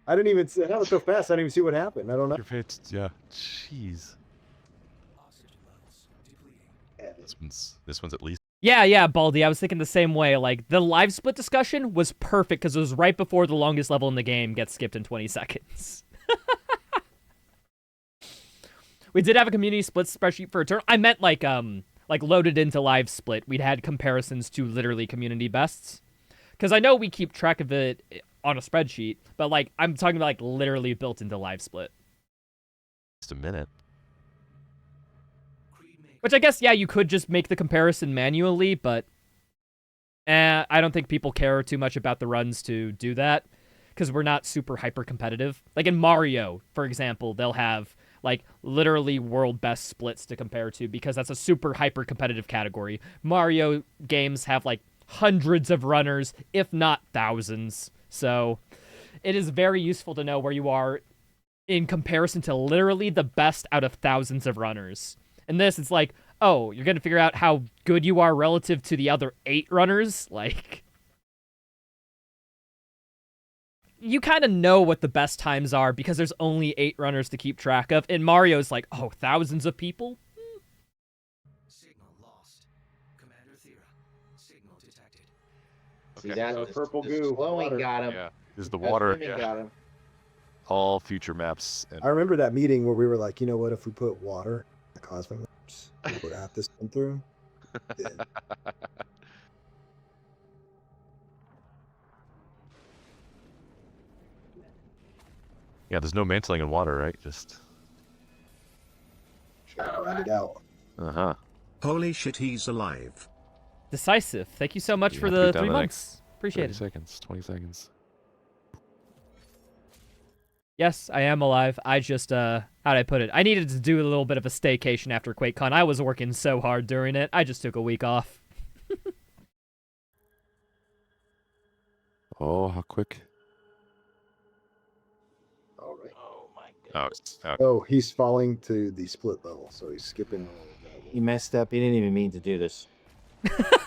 I didn't even see that was so fast. I didn't even see what happened. I don't know. Yeah. Jeez. This one's at least. Yeah, Baldy, I was thinking the same way. Like, the live split discussion was perfect because it was right before the longest level in the game gets skipped in 20 seconds. We did have a community split spreadsheet for a turn. I meant, like loaded into live split. We'd had comparisons to literally community bests. Because I know we keep track of it on a spreadsheet, but, like, I'm talking about, like, literally built into live split. Just a minute. Which I guess, yeah, you could just make the comparison manually, but I don't think people care too much about the runs to do that, because we're not super hyper-competitive. Like in Mario, for example, they'll have, like, literally world best splits to compare to, because that's a super hyper-competitive category. Mario games have, like, hundreds of runners, if not thousands, so it is very useful to know where you are in comparison to literally the best out of thousands of runners. In this, it's like, oh, you're going to figure out how good you are relative to the other 8 runners? Like, you kind of know what the best times are because there's only 8 runners to keep track of. In Mario's like, oh, thousands of people? Signal lost. Commander Thera, signal detected. See, Okay. that Purple the goo, slowing water. got him. Yeah. This is the That water. swimming got him. All future maps. And I remember that meeting where we were like, you know what, if we put water in the cosmic maps, we would have this come through. Then Yeah, there's no mantling in water, right? Just. Round it out. Uh-huh. Holy shit, he's alive. Decisive. Thank you so much You for have to be the down 3 the months. Appreciate 30 it. seconds, 20 seconds. Yes, I am alive. I just, how'd I put it? I needed to do a little bit of a staycation after QuakeCon. I was working so hard during it. I just took a week off. Oh, how quick. All right. Oh my Oh, god. Oh, he's falling to the split level, so he's skipping. He messed up. He didn't even mean to do this.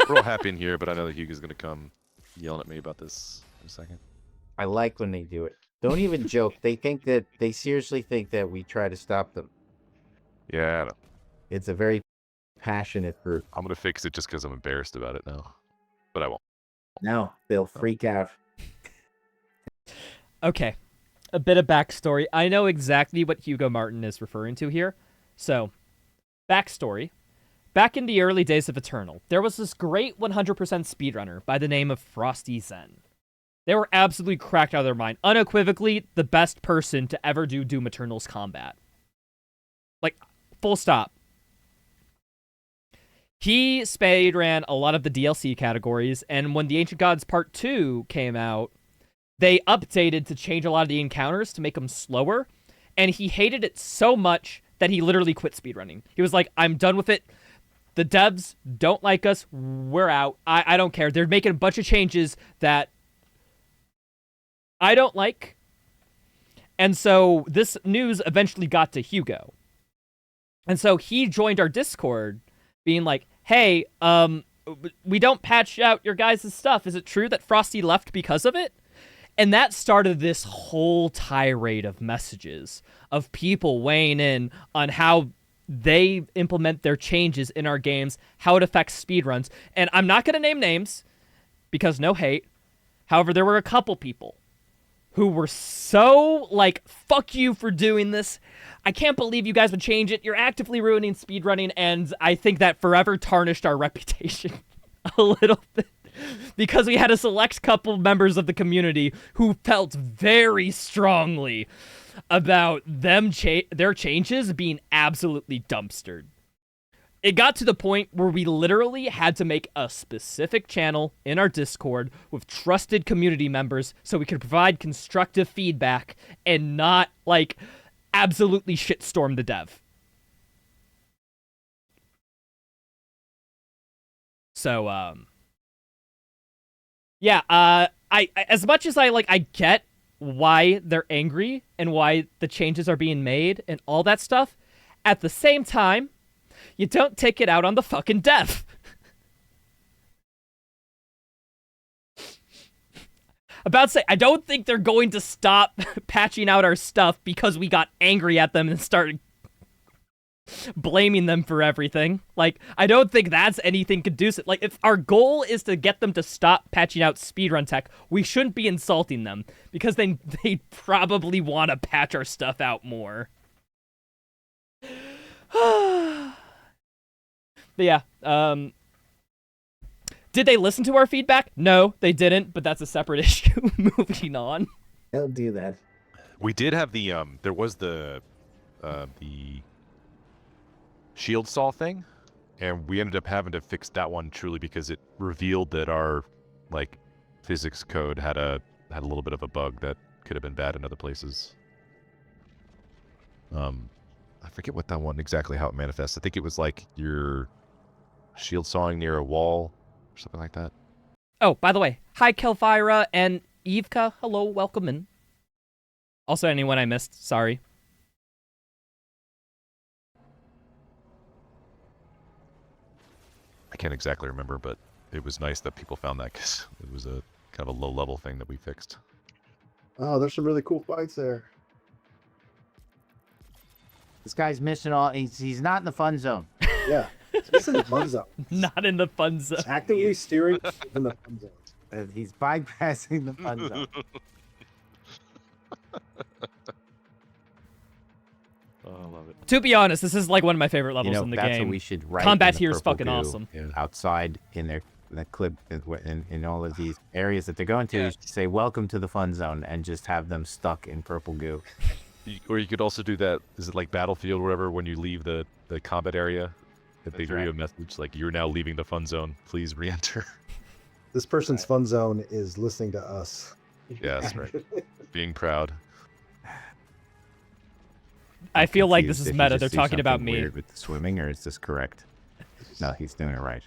we're all happy in here, but I know that Hugo's gonna come yelling at me about this in a second. I like when they do it. Don't even joke. They seriously think that we try to stop them. Yeah, I know. It's a very passionate group. I'm gonna fix it just because I'm embarrassed about it now, but I won't. No, they'll freak out. Okay, a bit of backstory. I know exactly what Hugo Martin is referring to here. So, backstory. Back in the early days of Eternal, there was this great 100% speedrunner by the name of Frosty Zen. They were absolutely cracked out of their mind. Unequivocally, the best person to ever do Doom Eternal's combat. Like, full stop. He speedran a lot of the DLC categories, and when the Ancient Gods Part 2 came out, they updated to change a lot of the encounters to make them slower, and he hated it so much that he literally quit speedrunning. He was like, I'm done with it. The devs don't like us. We're out. I don't care. They're making a bunch of changes that I don't like. And so this news eventually got to Hugo. And so he joined our Discord being like, hey, we don't patch out your guys' stuff. Is it true that Frosty left because of it? And that started this whole tirade of messages of people weighing in on how they implement their changes in our games, how it affects speedruns. And I'm not going to name names because no hate. However, there were a couple people who were so like, fuck you for doing this. I can't believe you guys would change it. You're actively ruining speedrunning, and I think that forever tarnished our reputation a little bit. Because we had a select couple members of the community who felt very strongly about them their changes being absolutely dumpstered. It got to the point where we literally had to make a specific channel in our Discord with trusted community members so we could provide constructive feedback and not, like, absolutely shitstorm the dev. So, yeah, I as much as I get why they're angry and why the changes are being made and all that stuff, at the same time, you don't take it out on the fucking dev. About to say, I don't think they're going to stop patching out our stuff because we got angry at them and started blaming them for everything. Like, I don't think that's anything conducive. Like, if our goal is to get them to stop patching out speedrun tech, we shouldn't be insulting them because then they probably want to patch our stuff out more. But yeah, did they listen to our feedback? No, they didn't, but that's a separate issue. Moving on. They'll do that. We did have the there was the shield saw thing, and we ended up having to fix that one truly because it revealed that our like physics code had a little bit of a bug that could have been bad in other places. I forget what that one exactly how it manifests. I think it was like you're shield sawing near a wall or something like that. Oh, by the way, hi Kelvira and Evka. Hello, welcome in. Also, anyone I missed, sorry. I can't exactly remember, but it was nice that people found that because it was a kind of a low-level thing that we fixed. Oh, there's some really cool fights there. This guy's missing all. He's not in the fun zone. Yeah, it's in the fun zone. Not in the fun zone. It's actively steering in the fun zone. He's bypassing the fun zone. Oh, I love it. To be honest, this is like one of my favorite levels You know, in the that's game. what we should write. Combat in the here is purple fucking goo awesome. Yeah. Outside in there. that clip in all of these areas that they're going to. You should say "Welcome to the fun zone" and just have them stuck in purple goo. Or you could also do that. Is it like Battlefield or whatever? When you leave the combat area, that they give you a message like you're now leaving the fun zone. Please re-enter. This person's fun zone is listening to us. Yeah, that's right. Being proud. I feel like this Confused is if you meta. just They're do talking about something me. weird with the swimming, or is this correct? No, he's doing it right.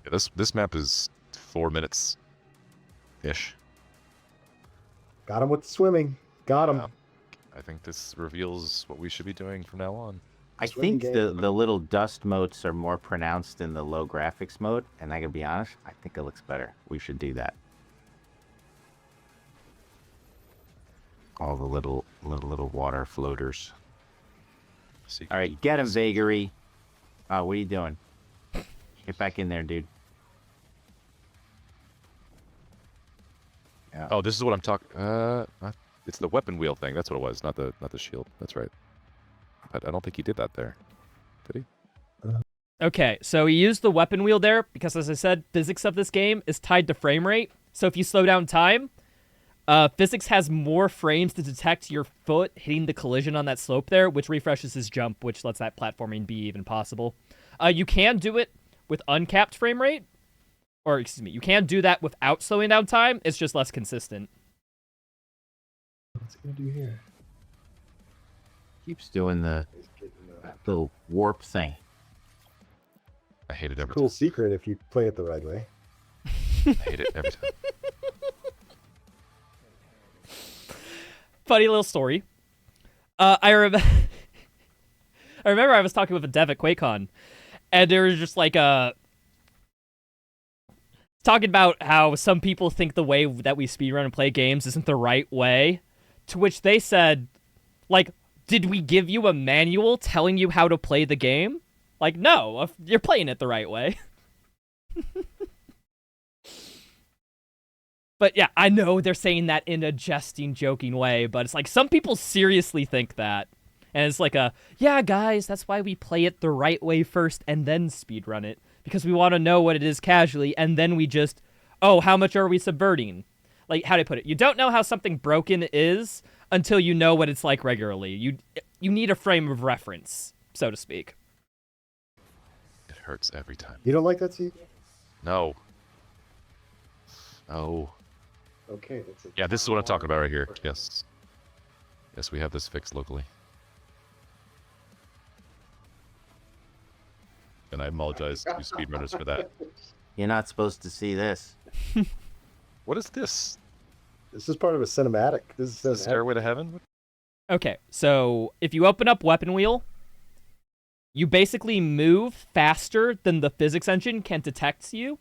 Yeah, this map is 4 minutes ish. Got him with the swimming. Got him. Yeah. I think this reveals what we should be doing from now on. I Swimming think game. the little dust motes are more pronounced in the low graphics mode, and I gotta be honest, I think it looks better. We should do that. All the little water floaters. All right, get him, Vagary. Oh, what are you doing? Get back in there, dude. Yeah. Oh, this is what I'm talking. It's the weapon wheel thing. That's what it was, not the shield. That's right. I don't think he did that there. Did he? Okay, so he used the weapon wheel there because, as I said, physics of this game is tied to frame rate. So if you slow down time, physics has more frames to detect your foot hitting the collision on that slope there, which refreshes his jump, which lets that platforming be even possible. You can do it with uncapped frame rate. Or, excuse me, you can do that without slowing down time. It's just less consistent. What's he gonna do here? Keeps doing the little warp thing. I hate it every Cool secret if you play it the right way. time. I hate it every time. Funny little story. I remember I was talking with a dev at QuakeCon, and they were just like talking about how some people think the way that we speedrun and play games isn't the right way. To which they said, like, did we give you a manual telling you how to play the game? Like, no, you're playing it the right way. But yeah, I know they're saying that in a jesting, joking way, but it's like some people seriously think that. And it's like yeah, guys, that's why we play it the right way first and then speedrun it. Because we want to know what it is casually, and then we just, oh, how much are we subverting? Like, how do I put it? You don't know how something broken is until you know what it's like regularly. You need a frame of reference, so to speak. It hurts every time. You don't like that, see? No. Oh. Okay. That's it. Yeah, this is what I'm talking about right here. Yes. Yes, we have this fixed locally. And I apologize to speedrunners for that. You're not supposed to see this. What is this? This is part of a cinematic. This is The cinematic. Stairway to Heaven? Okay, so if you open up Weapon Wheel, you basically move faster than the physics engine can detect you.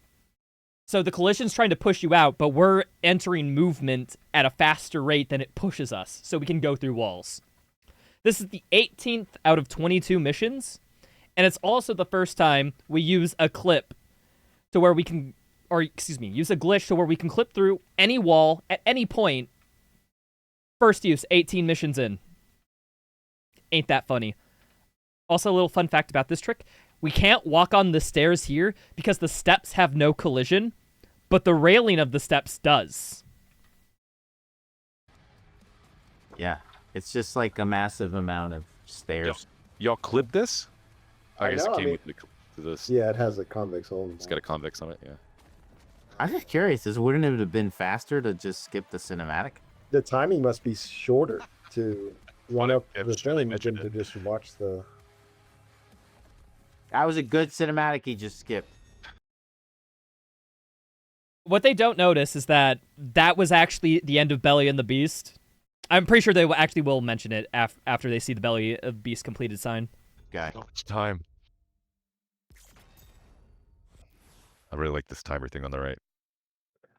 So the collision's trying to push you out, but we're entering movement at a faster rate than it pushes us, so we can go through walls. This is the 18th out of 22 missions, and it's also the first time we use a clip to where we can, or excuse me, use a glitch to where we can clip through any wall at any point. First use, 18 missions in. Ain't that funny? Also, a little fun fact about this trick. We can't walk on the stairs here because the steps have no collision, but the railing of the steps does. Yeah, it's just like a massive amount of stairs. Y'all clipped this? I guess know, it I came mean- with this. Yeah, it has a convex hole. It's got a convex on it, yeah. I'm just curious, wouldn't it have been faster to just skip the cinematic? The timing must be shorter to run up Yeah, the just really thing than mentioned to just watch the. That was a good cinematic he just skipped. What they don't notice is that that was actually the end of Belly and the Beast. I'm pretty sure they actually will mention it after they see the Belly of Beast completed sign. Guy. So much time. I really like this timer thing on the right.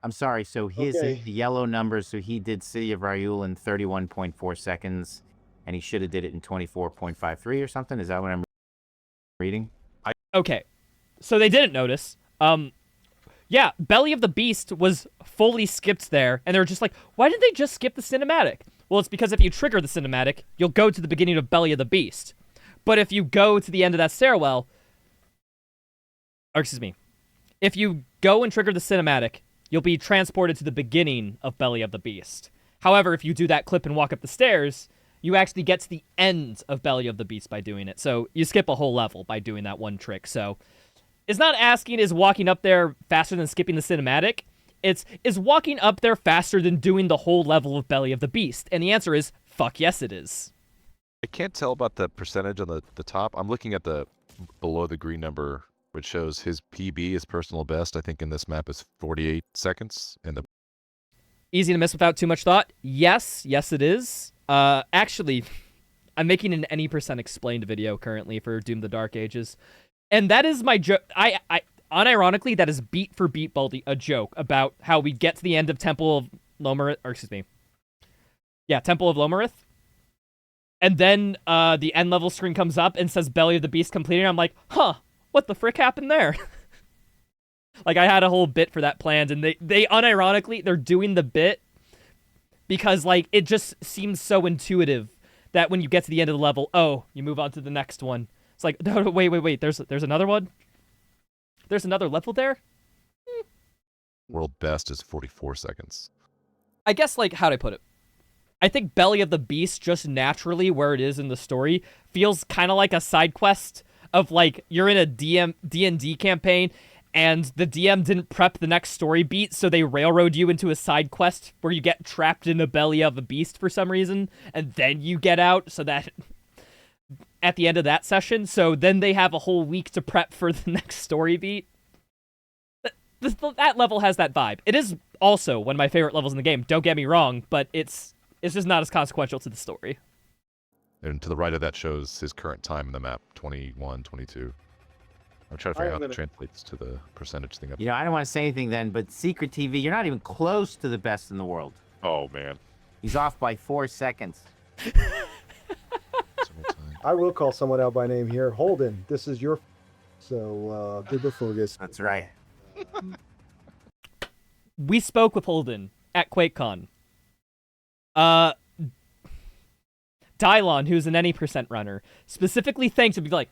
I'm sorry, so his Okay. yellow numbers, so he did City of Ryul in 31.4 seconds, and he should have did it in 24.53 or something? Is that what I'm reading? Okay, so they didn't notice. Yeah, Belly of the Beast was fully skipped there, and they were just like, why didn't they just skip the cinematic? Well, it's because if you trigger the cinematic, you'll go to the beginning of Belly of the Beast. But if you go to the end of that stairwell, or excuse me, If you go and trigger the cinematic, you'll be transported to the beginning of Belly of the Beast. However, if you do that clip and walk up the stairs, you actually get to the end of Belly of the Beast by doing it. So you skip a whole level by doing that one trick. So it's not asking, is walking up there faster than skipping the cinematic? It's, is walking up there faster than doing the whole level of Belly of the Beast? And the answer is, fuck yes, it is. I can't tell about the percentage on the top. I'm looking at the below the green number, which shows his PB, his personal best, I think in this map is 48 seconds. And the Easy to miss without too much thought? Yes, it is. Actually, I'm making an any percent explained video currently for Doom the Dark Ages. And that is my joke. I unironically, that is beat for beat, Baldy, a joke about how we get to the end of Temple of Lomarith, or excuse me. Yeah, Temple of Lomarith. And then the end level screen comes up and says Belly of the Beast completed. I'm like, huh, what the frick happened there? Like, I had a whole bit for that planned, and they unironically, they're doing the bit because, like, it just seems so intuitive that when you get to the end of the level, oh, you move on to the next one. It's like, no, wait, there's another one? There's another level there? world best is 44 seconds. I guess, like, how'd I put it? I think Belly of the Beast, just naturally where it is in the story, feels kind of like a side quest of, like, you're in a D&D campaign, and the DM didn't prep the next story beat, so they railroad you into a side quest where you get trapped in the belly of a beast for some reason, and then you get out, so that at the end of that session, so then they have a whole week to prep for the next story beat. That level has that vibe. It is also one of my favorite levels in the game, don't get me wrong, but it's just not as consequential to the story. And to the right of that shows his current time in the map, 21, 22. I'm trying to figure out how that translates to the percentage thing. You know, I don't want to say anything then, but Secret TV, you're not even close to the best in the world. Oh, man. He's off by 4 seconds. I will call someone out by name here. Holden, this is your... So, good before this. That's right. We spoke with Holden at QuakeCon. Dylon, who's an any percent runner, specifically thanked him, be like,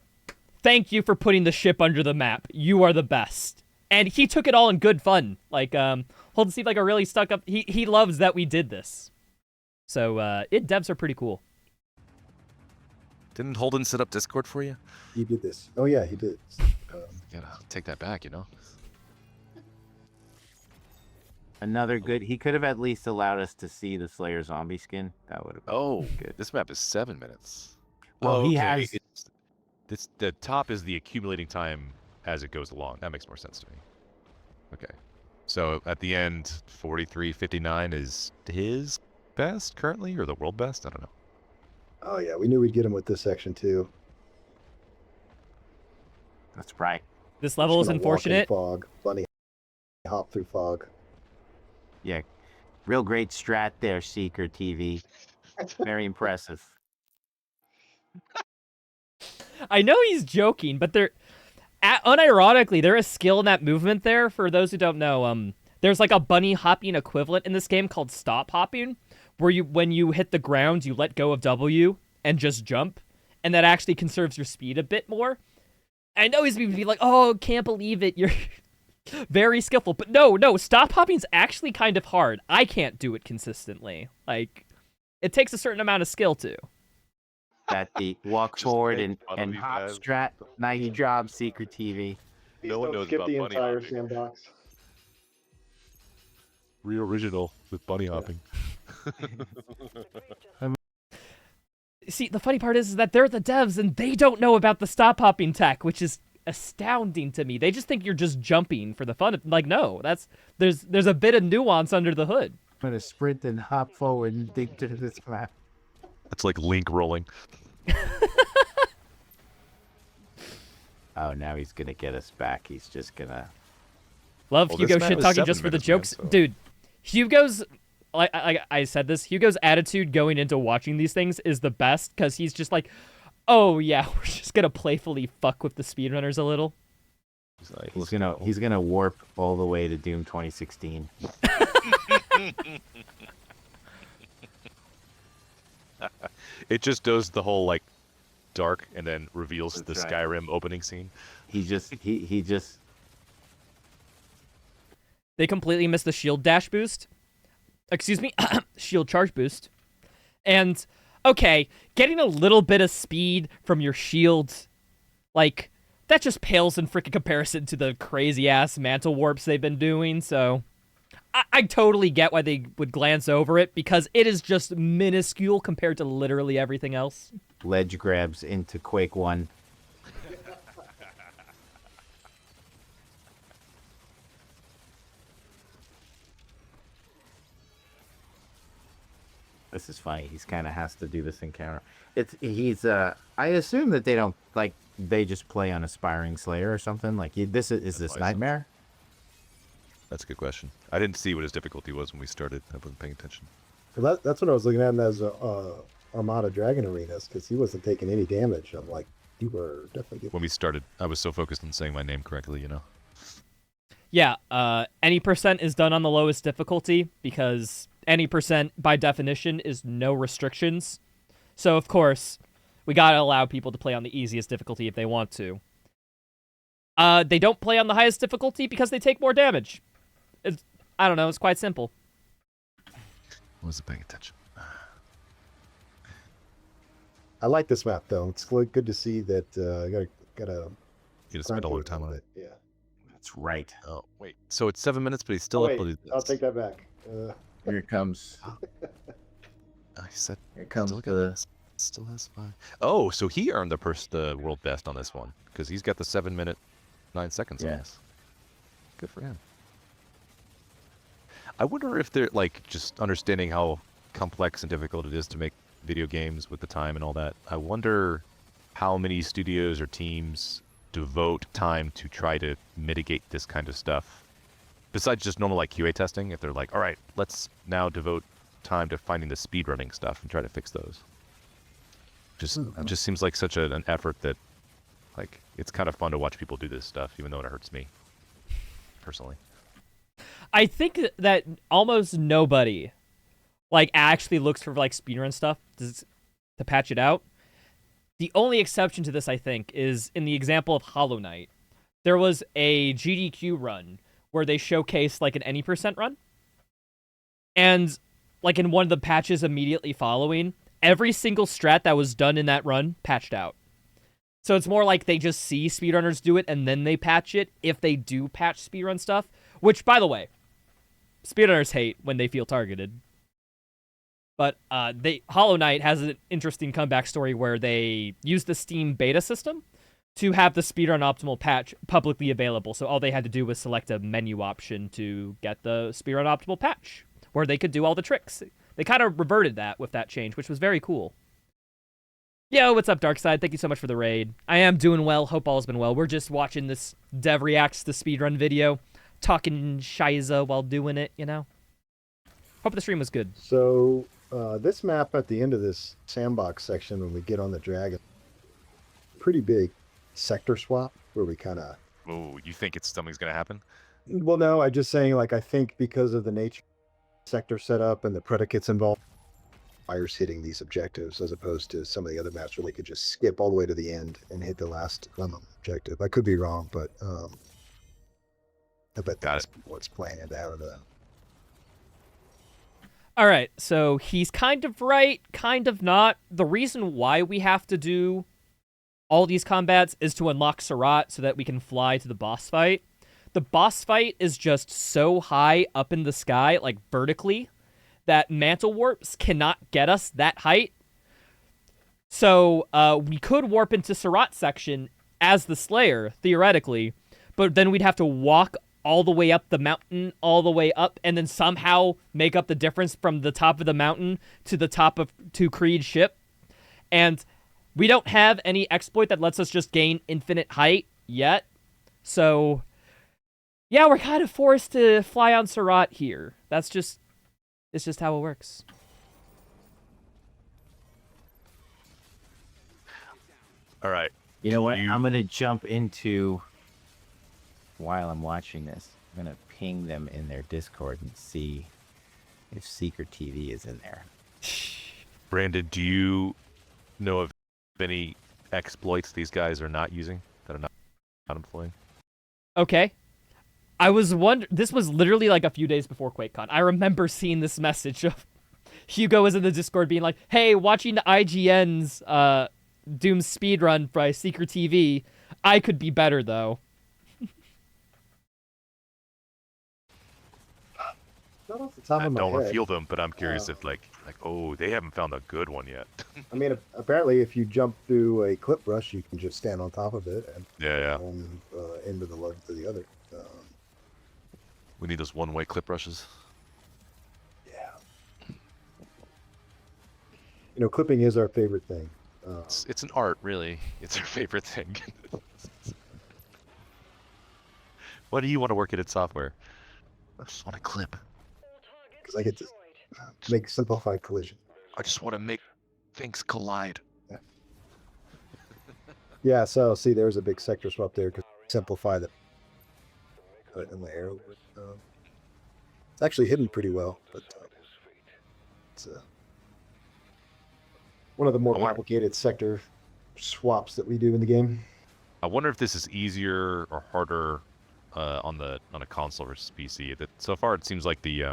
thank you for putting the ship under the map. You are the best. And he took it all in good fun. Like, Holden seemed like a really stuck up... He loves that we did this. So, devs are pretty cool. Didn't Holden set up Discord for you? He did this. Oh, yeah, he did. Gotta take that back, you know? Another good... He could have at least allowed us to see the Slayer zombie skin. That would have been good. This map is 7 minutes. Well, he has... The top is the accumulating time as it goes along. That makes more sense to me. Okay. So at the end, 43:59 is his best currently, or the world best? I don't know. Oh, yeah, we knew we'd get him with this section, too. That's right. This level is unfortunate. Fog. Bunny hop through fog. Yeah. Real great strat there, Seeker TV. Very impressive. I know he's joking, but unironically, there is skill in that movement there. For those who don't know, there's like a bunny hopping equivalent in this game called stop hopping, where when you hit the ground, you let go of W and just jump, and that actually conserves your speed a bit more. I know he's going to be like, oh, can't believe it, you're very skillful. But no, stop hopping's actually kind of hard. I can't do it consistently. Like, it takes a certain amount of skill, too. That the walk forward and hop strat. Nice job, Secret TV. No one knows skip about the bunny entire hopping. sandbox. Real original with bunny hopping. See, the funny part is that they're the devs and they don't know about the stop hopping tech, which is astounding to me. They just think you're just jumping for the fun of, like, no, there's a bit of nuance under the hood. I'm gonna sprint and hop forward and dig to this map. That's like Link rolling. Oh, now he's gonna get us back. He's just gonna... Love Well, Hugo this map shit is talking 7 just for the minutes, man, jokes. so- Dude, Hugo's, like I said this, Hugo's attitude going into watching these things is the best, because he's just like, oh yeah, we're just gonna playfully fuck with the speedrunners a little. He's gonna warp all the way to Doom 2016. It just does the whole, like, dark and then reveals That's the right. Skyrim opening scene. He just They completely missed the shield dash boost. Excuse me, shield charge boost. And, okay, getting a little bit of speed from your shield, like, that just pales in freaking comparison to the crazy-ass mantle warps they've been doing, so... I totally get why they would glance over it, because it is just minuscule compared to literally everything else. Ledge grabs into Quake 1. This is funny. He's kind of has to do this encounter. I assume that they don't, like, they just play on Aspiring Slayer or something. Like, is this Nightmare? That's a good question. I didn't see what his difficulty was when we started. I wasn't paying attention. Well, that's what I was looking at as Armada Dragon Arenas, because he wasn't taking any damage. I'm like, you were definitely... When we started, I was so focused on saying my name correctly, you know? Yeah, any percent is done on the lowest difficulty, because any percent, by definition, is no restrictions. So, of course, we gotta allow people to play on the easiest difficulty if they want to. They don't play on the highest difficulty because they take more damage. I don't know, it's quite simple. Wasn't paying attention. I like this map, though. It's good to see that gotta You just spent a lot of time on it. Yeah. That's right. Oh, wait. So it's 7 minutes, but he's still uploaded this. I'll take that back. Here it comes. He said Here comes still the... still has 5. Oh, so he earned the world best on this one, because he's got the 7 minute 9 seconds on this. Good for him. I wonder if they're, like, just understanding how complex and difficult it is to make video games with the time and all that. I wonder how many studios or teams devote time to try to mitigate this kind of stuff. Besides just normal, like, QA testing, if they're like, all right, let's now devote time to finding the speedrunning stuff and try to fix those. Just seems like such an effort that, like, it's kind of fun to watch people do this stuff, even though it hurts me, personally. I think that almost nobody, like, actually looks for, like, speedrun stuff to patch it out. The only exception to this, I think, is in the example of Hollow Knight. There was a GDQ run where they showcased, like, an any percent run. And, like, in one of the patches immediately following, every single strat that was done in that run patched out. So it's more like they just see speedrunners do it and then they patch it if they do patch speedrun stuff. Which, by the way, speedrunners hate when they feel targeted. But Hollow Knight has an interesting comeback story where they use the Steam beta system to have the speedrun optimal patch publicly available. So all they had to do was select a menu option to get the speedrun optimal patch, where they could do all the tricks. They kind of reverted that with that change, which was very cool. Yo, what's up, Darkside? Thank you so much for the raid. I am doing well. Hope all has been well. We're just watching this Dev Reacts the speedrun video, talking shiza while doing it, you know? Hope the stream was good. So, this map at the end of this sandbox section, when we get on the dragon, pretty big sector swap where we kind of... Oh, you think something's going to happen? Well, no, I'm just saying, like, I think because of the nature sector setup and the predicates involved, fires hitting these objectives as opposed to some of the other maps where they could just skip all the way to the end and hit the last objective. I could be wrong, but I bet that's what's playing it out of that. All right, so he's kind of right, kind of not. The reason why we have to do all these combats is to unlock Surat so that we can fly to the boss fight. The boss fight is just so high up in the sky, like vertically, that mantle warps cannot get us that height. So we could warp into Surat section as the Slayer, theoretically, but then we'd have to walk all the way up the mountain, all the way up, and then somehow make up the difference from the top of the mountain to the top of Creed's ship. And we don't have any exploit that lets us just gain infinite height yet. So, yeah, we're kind of forced to fly on Surat here. It's just how it works. All right. You know what? I'm going to jump into... While I'm watching this, I'm going to ping them in their Discord and see if Seeker TV is in there. Brandon, do you know of any exploits these guys are not using, that are not employing? Okay. I was this was literally like a few days before QuakeCon. I remember seeing this message of Hugo was in the Discord being like, "Hey, watching the IGN's Doom speedrun by Seeker TV. I could be better though." Not off the top I of my don't head. reveal them, but I'm curious if like, oh, they haven't found a good one yet. I mean, apparently, if you jump through a clip brush, you can just stand on top of it and Yeah. on end of the lug to the other. We need those one-way clip brushes. Yeah. You know, clipping is our favorite thing. It's an art, really. It's our favorite thing. Why do you want to work at software? I just want to clip. Because I get to make simplified collision. I just want to make things collide. Yeah, so see, there's a big sector swap there because simplify the cut in the arrow. It's actually hidden pretty well, but it's one of the more complicated sector swaps that we do in the game. I wonder if this is easier or harder on a console versus PC. That so far it seems like the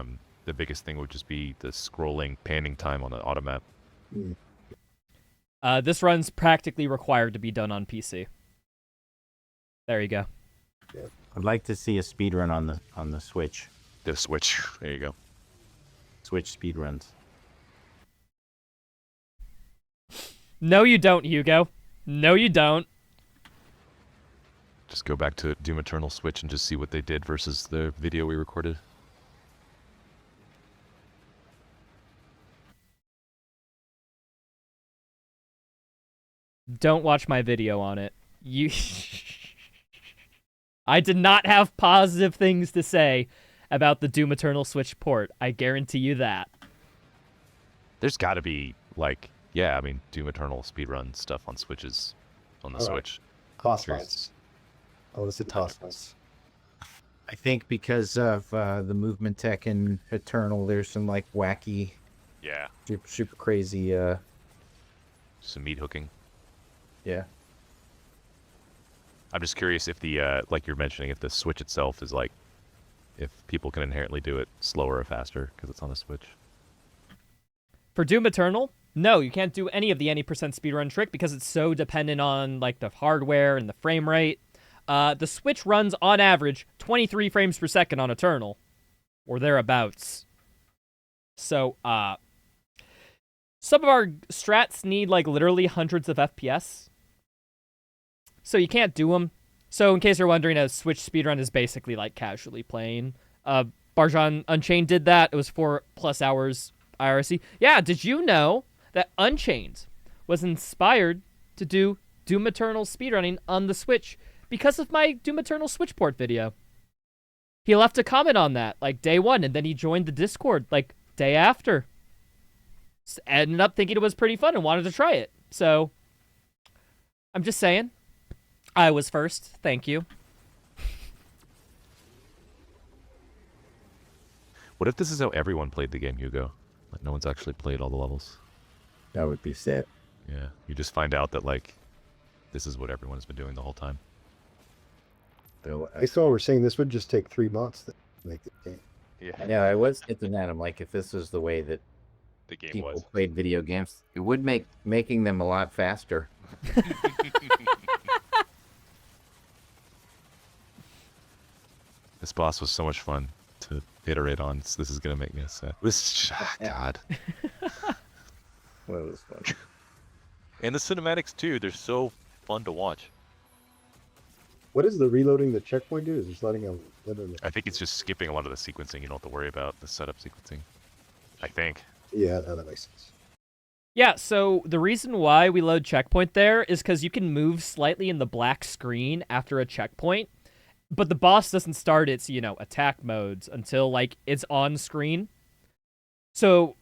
biggest thing would just be the scrolling panning time on the auto map. This run's practically required to be done on PC. There you go. Yeah. I'd like to see a speedrun on the Switch. The Switch. There you go. Switch speedruns. No, you don't, Hugo. No, you don't. Just go back to Doom Eternal Switch and just see what they did versus the video we recorded. Don't watch my video on it. You I did not have positive things to say about the Doom Eternal Switch port. I guarantee you that. There's got to be like, yeah, I mean, Doom Eternal speedrun stuff on Switches, on the Switch. Toss Curious. fights. I would have said toss fights. I think because of the movement tech in Eternal, there's some like wacky, Yeah, super crazy. some meat hooking. Yeah. I'm just curious if the like you're mentioning, if the Switch itself is like, if people can inherently do it slower or faster because it's on the Switch. For Doom Eternal, no, you can't do any of the any percent speedrun trick because it's so dependent on like the hardware and the frame rate. The Switch runs on average 23 frames per second on Eternal, or thereabouts. So, some of our strats need like literally hundreds of FPS. So you can't do them. So in case you're wondering, a Switch speedrun is basically like casually playing. Barjan Unchained did that. It was 4+ hours IRC. Yeah, did you know that Unchained was inspired to do Doom Eternal speedrunning on the Switch because of my Doom Eternal Switch port video? He left a comment on that like day one, and then he joined the Discord like day after. Ended up thinking it was pretty fun and wanted to try it. So I'm just saying, I was first. Thank you. What if this is how everyone played the game, Hugo? Like no one's actually played all the levels. That would be sick. Yeah, you just find out that like this is what everyone has been doing the whole time. Based on what we're saying, this would just take 3 months to make the game. Yeah, I was thinking that. I'm like, if this was the way that The game people was. played video games, it would make making them a lot faster. This boss was so much fun to iterate on. This is gonna make me sad. God. Well, it was fun. And the cinematics too. They're so fun to watch. What is the reloading the checkpoint do? Is just letting them... I think it's just skipping a lot of the sequencing. You don't have to worry about the setup sequencing. I think. Yeah, that makes sense. Yeah, so the reason why we load checkpoint there is because you can move slightly in the black screen after a checkpoint, but the boss doesn't start its, attack modes until, like, it's on screen. So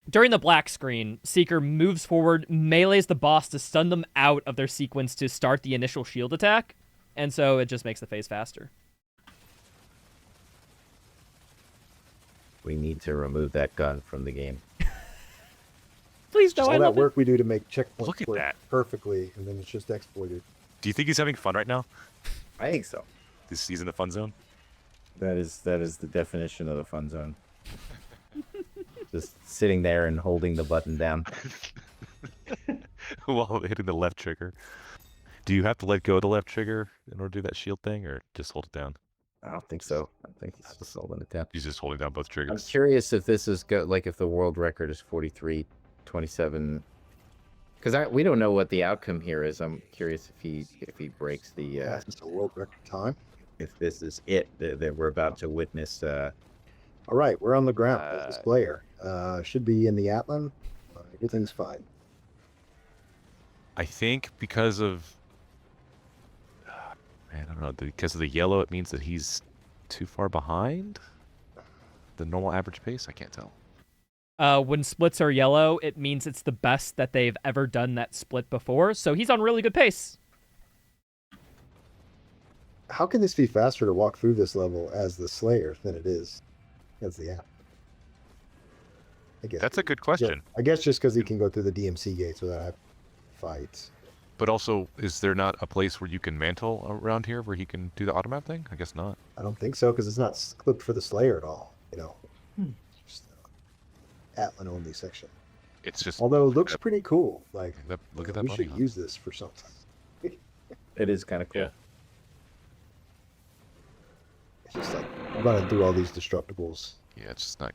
during the black screen, Seeker moves forward, melees the boss to stun them out of their sequence to start the initial shield attack, and so it just makes the phase faster. We need to remove that gun from the game. Please Just no, I all that love it. work we do to make checkpoints Look at work that. perfectly, and then it's just exploited. Do you think he's having fun right now? I think so. He's in the fun zone. That is the definition of the fun zone. Just sitting there and holding the button down. While hitting the left trigger. Do you have to let go of the left trigger in order to do that shield thing, or just hold it down? I don't think so. I think he's just holding it down. He's just holding down both I'm triggers. curious if this is like if the world record is 43:27. Because we don't know what the outcome here is. I'm curious if he breaks the Yeah, it's a world record time. if this is it that we're about to witness. All right, we're on the ground. There's this player. Should be in the Atlan. Everything's fine. I think because of man, I don't know, because of the yellow, it means that he's too far behind the normal average pace. I can't tell. When splits are yellow, it means it's the best that they've ever done that split before. So he's on really good pace. How can this be faster to walk through this level as the Slayer than it is as the app? I guess That's a good question. I guess just because he can go through the DMC gates without having to fight. But also, is there not a place where you can mantle around here where he can do the automap thing? I guess not. I don't think so because it's not clipped for the Slayer at all. You know, just Atlan only section. It's just Although it looks pretty cool. Like look at that we bunny should hop. use this for something. It is kind of cool. Yeah. It's just like I'm gonna do all these destructibles. Yeah, it's just not.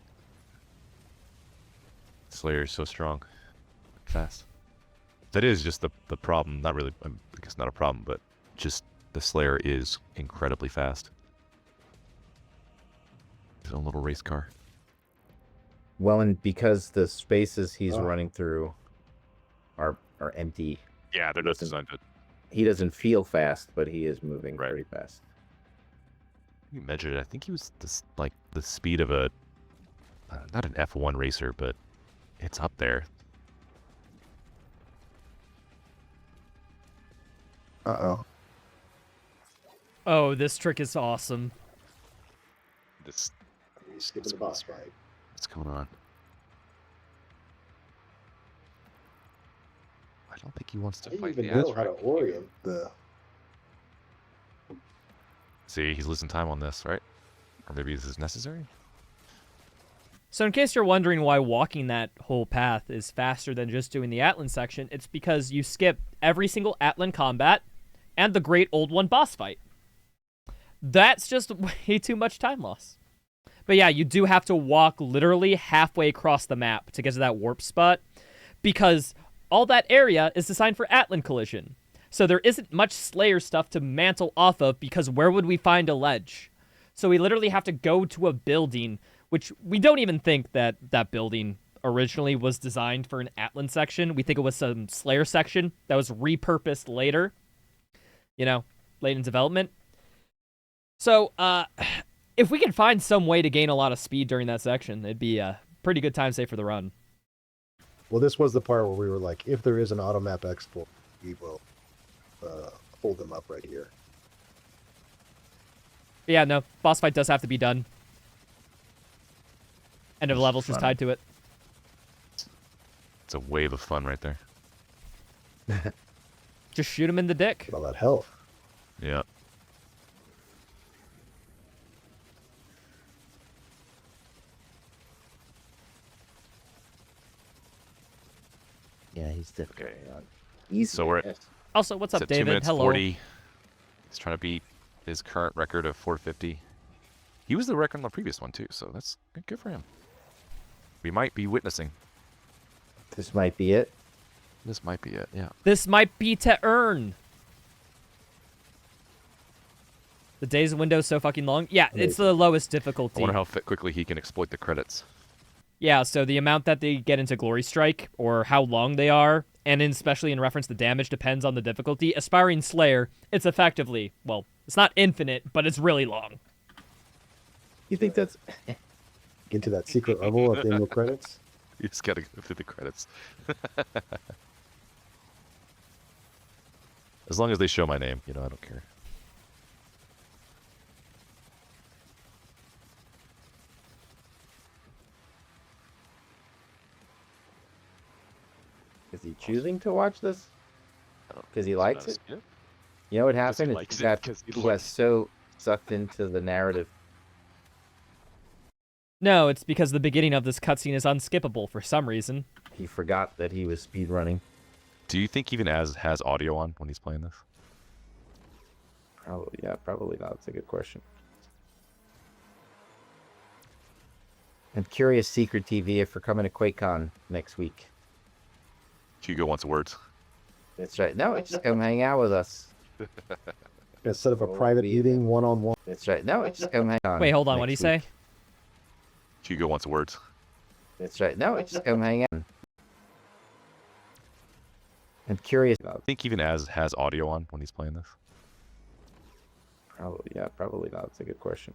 Slayer is so strong, fast. That is just the problem. Not really. I guess not a problem, but just the Slayer is incredibly fast. His own little race car. Well, and because the spaces he's Oh. running through are empty, Yeah, they're just designed to. he doesn't feel fast, but he is moving Right. pretty fast. You measured it. I think he was like the speed of a not an F1 racer, but it's up there. Uh-oh. Oh, this trick is awesome. This He's skipping the boss fight. what's going on? I don't think he wants to I didn't fight even the know how to Azrac. orient the... See, he's losing time on this, right? Or maybe this is necessary. So in case you're wondering why walking that whole path is faster than just doing the Atlan section, it's because you skip every single Atlan combat and the Great Old One boss fight. That's just way too much time loss. But yeah, you do have to walk literally halfway across the map to get to that warp spot because all that area is designed for Atlan collision. So there isn't much Slayer stuff to mantle off of because where would we find a ledge? So we literally have to go to a building, which we don't even think that that building originally was designed for an Atlan section. We think it was some Slayer section that was repurposed later, you know, late in development. So if we can find some way to gain a lot of speed during that section, it'd be a pretty good time save for the run. Well, this was the part where we were like, if there is an auto map export, we will hold them up right here. But yeah, no, boss fight does have to be done. End of level's just tied to it. It's a wave of fun right there. Just shoot him in the dick. Get all that health. Yeah. Yeah, he's definitely Okay. on. Easy. So we're at yes. Also, what's It's up, at 2 David? minutes Hello. 40. He's trying to beat his current record of 450. He was the record on the previous one too, so that's good for him. We might be witnessing. This might be it. This might be it. Yeah. This might be to earn. The days window is so fucking long. Yeah, it's the lowest I difficulty. wonder how quickly he can exploit the credits. Yeah, so the amount that they get into Glory Strike, or how long they are, and especially in reference to damage, depends on the difficulty. Aspiring Slayer, it's effectively, well, it's not infinite, but it's really long. You think that's? Get to that secret level at the end of credits. You just gotta go through the credits. As long as they show my name, I don't care. Is he choosing to watch this? Because he likes it. Yeah. You know what Because he happened? likes Is it, that 'cause he he got likes so sucked into the narrative No, it's because the beginning of this cutscene is unskippable for some reason. He forgot that he was speedrunning. Do you think even Az has audio on when he's playing this? Probably, yeah, probably not. That's a good question. I'm curious, Secret TV, if we're coming to QuakeCon next week. Hugo wants words. That's right. No, just come hang out with us. Gonna set up a We'll private be meeting, one-on-one. That's right. No, just come hang out. Wait, hold on. What do you say? Hugo wants words. That's right. No, just come hang out. I'm curious about. I think even Az has audio on when he's playing this. Probably, yeah, probably not. That's a good question.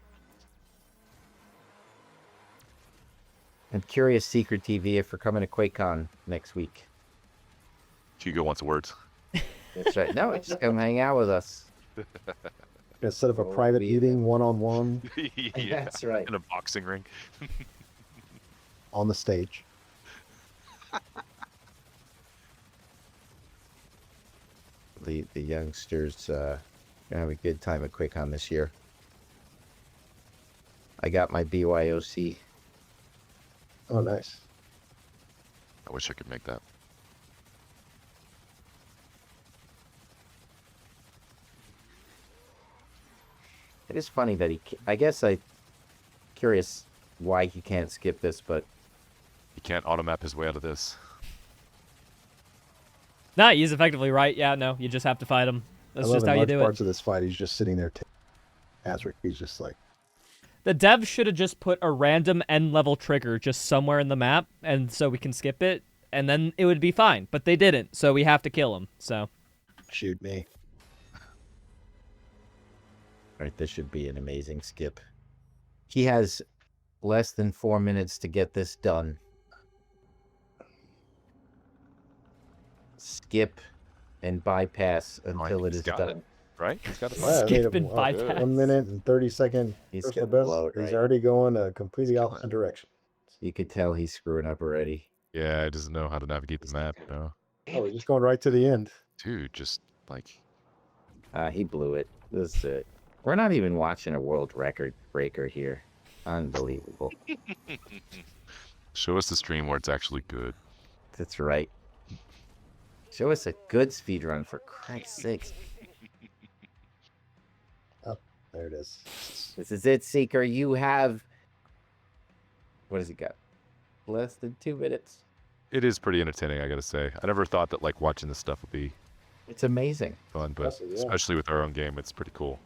I'm curious, Secret TV, if we're coming to QuakeCon next week. Hugo wants words. That's right. No, just come hang out with us. Gonna set up a We'll private be meeting, one-on-one Yeah, That's right. in a boxing ring. on the stage. The youngsters gonna have a good time at QuakeCon this year. I got my BYOC. Oh, nice. I wish I could make that. It is funny that I guess curious why he can't skip this, but He can't automap his way out of this. Nah, he's effectively right. Yeah, no, you just have to fight him. That's I love just in how you large do parts it. of this fight, he's just sitting there. Azric, he's just like, The devs should have just put a random end level trigger just somewhere in the map, and so we can skip it, and then it would be fine. But they didn't, so we have to kill him. So shoot me. right, this should be an amazing skip. He has less than 4 minutes to get this done. Skip and bypass until it He's is got done. it, right? He's got it. Yeah, I Skip made and a- bypass. 1 minute and 30-second. He's personal gonna best. blow it, He's right? already going a completely opposite direction. You could tell he's screwing up already. Yeah, he doesn't know how to navigate the map, you know? Oh, he's just going right to the end. Dude, just like He blew it. This is it. We're not even watching a world record breaker here. Unbelievable. show us the stream where it's actually good. That's right. Show us a good speedrun, for Christ's sakes. There it is. This is it, Seeker. You have... What has he got? Less than 2 minutes. It is pretty entertaining, I gotta say. I never thought that like watching this stuff would be It's amazing. fun, but Impressive, yeah. especially with our own game, it's pretty cool.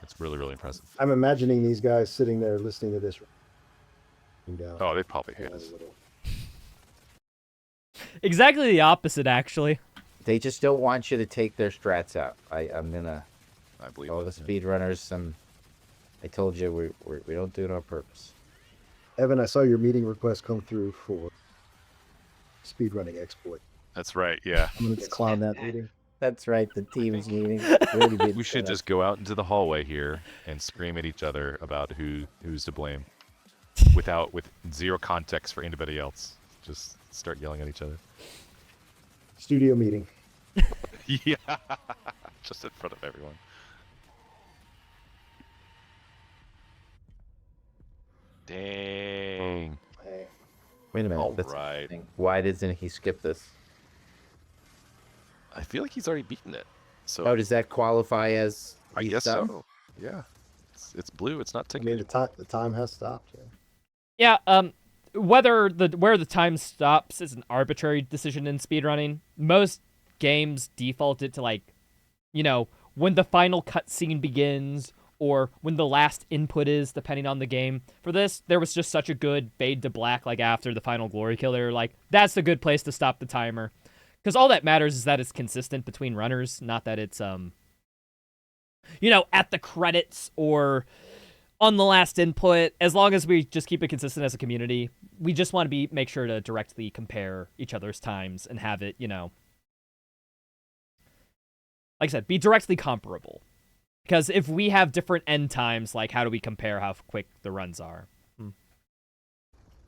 It's really, really impressive. I'm imagining these guys sitting there listening to this. Down. Oh, they probably hate As us. a little- exactly the opposite, actually. They just don't want you to take their strats out. I'm gonna... I believe All the that. speedrunners, I told you we don't do it on purpose. Evan, I saw your meeting request come through for speedrunning exploit. That's right, yeah. I'm gonna clown that meeting. That's right, the team's meeting. We should just go out into the hallway here and scream at each other about who's to blame. With zero context for anybody else. Just start yelling at each other. Studio meeting. Yeah. Just in front of everyone. Dang. Hey, Wait a minute. All that's right. interesting. Why doesn't he skip this? I feel like he's already beaten it. So Oh, does that qualify as I he's guess done? so. Yeah. It's blue. It's not I ticking. mean, the time has stopped. Yeah. Yeah, where the time stops is an arbitrary decision in speedrunning. Most games default it to like, when the final cutscene begins or when the last input is, depending on the game. For this, there was just such a good fade to black like after the final glory kill. They were like, that's a good place to stop the timer. Because all that matters is that it's consistent between runners, not that it's at the credits or on the last input. As long as we just keep it consistent as a community, we just want to make sure to directly compare each other's times and have it, like I said, be directly comparable. Because if we have different end times, like how do we compare how quick the runs are?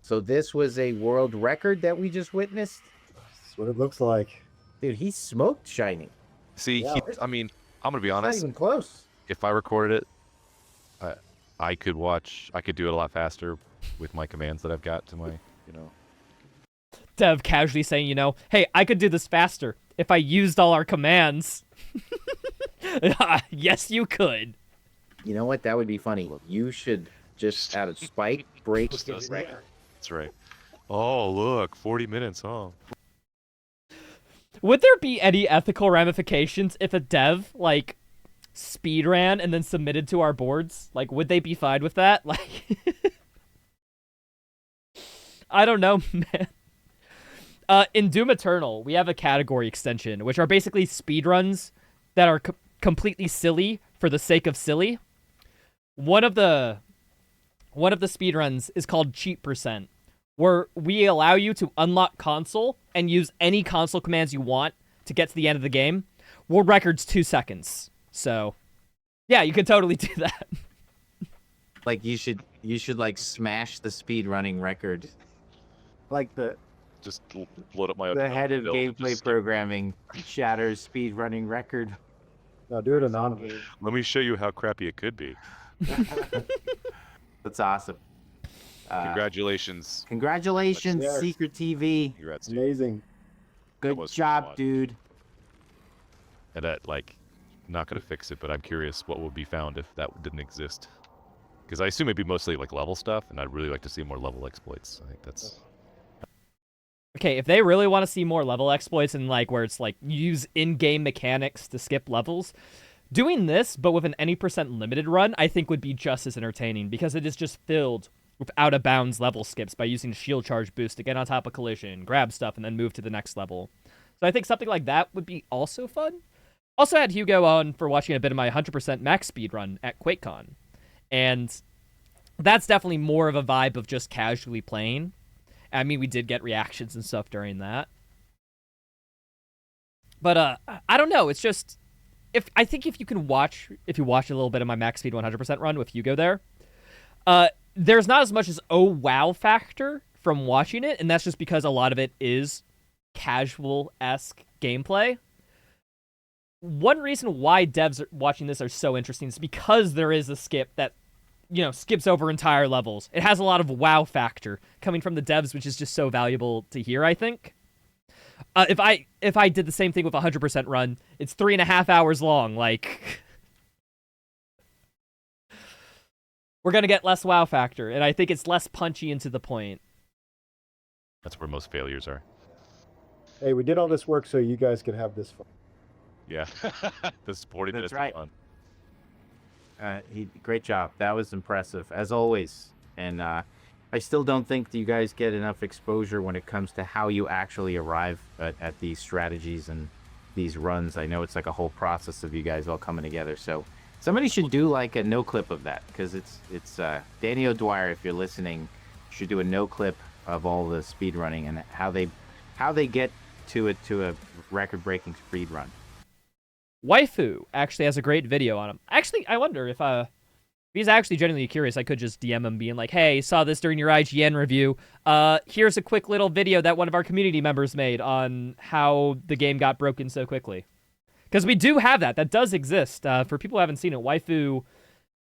So this was a world record that we just witnessed? That's what it looks like. Dude, he smoked Shining. See, Yeah. I mean, I'm gonna be Not honest. even close. If I recorded it, I could do it a lot faster with my commands that I've got to my, Dev casually saying, hey, I could do this faster if I used all our commands. Yes, you could. You know what? That would be funny. You should just out of spite break Just the does record. that. That's right. Oh, look, 40 minutes, huh? Would there be any ethical ramifications if a dev, like, speedran and then submitted to our boards? Like, would they be fine with that? Like, I don't know, man. In Doom Eternal, we have a category extension, which are basically speedruns that are completely silly for the sake of silly. One of the speedruns is called Cheat Percent, where we allow you to unlock console and use any console commands you want to get to the end of the game. World record's 2 seconds. So, yeah, you could totally do that. Like you should like smash the speed running record. Like Just load up my the head of build, gameplay just- programming shatters speed running record. No, do it anonymously. Let me show you how crappy it could be. That's awesome. Congratulations. Congratulations, That's there. Secret TV. Congrats, dude. Amazing. Good was job, fun. dude. And not gonna fix it, but I'm curious what would be found if that didn't exist. Because I assume it'd be mostly like level stuff, and I'd really like to see more level exploits. I think that's Okay, if they really want to see more level exploits and like where it's like use in-game mechanics to skip levels, doing this but with an any percent limited run, I think would be just as entertaining because it is just filled with out of bounds level skips by using shield charge boost to get on top of collision, grab stuff, and then move to the next level. So I think something like that would be also fun. Also had Hugo on for watching a bit of my 100% max speed run at QuakeCon, and that's definitely more of a vibe of just casually playing. I mean, we did get reactions and stuff during that. But I don't know. It's just if you watch a little bit of my max speed 100% run with Hugo there, there's not as much as oh wow factor from watching it, and that's just because a lot of it is casual-esque gameplay. One reason why devs watching this are so interesting is because there is a skip that skips over entire levels. It has a lot of wow factor coming from the devs, which is just so valuable to hear, I think. If I did the same thing with a 100% run, it's 3.5 hours long. Like, we're going to get less wow factor, and I think it's less punchy and to the point. That's where most failures are. Hey, we did all this work so you guys could have this fun. Yeah. This 40 minutes right. of fun. Great job. That was impressive, as always. And I still don't think that you guys get enough exposure when it comes to how you actually arrive at these strategies and these runs. I know it's like a whole process of you guys all coming together. So somebody should do like a no clip of that, because it's Danny O'Dwyer, if you're listening, should do a no clip of all the speed running and how they get to a record breaking speed run. Waifu actually has a great video on him. Actually, I wonder if he's actually genuinely curious, I could just DM him being like, hey, saw this during your IGN review. Here's a quick little video that one of our community members made on how the game got broken so quickly. Because we do have that. That does exist. For people who haven't seen it, Waifu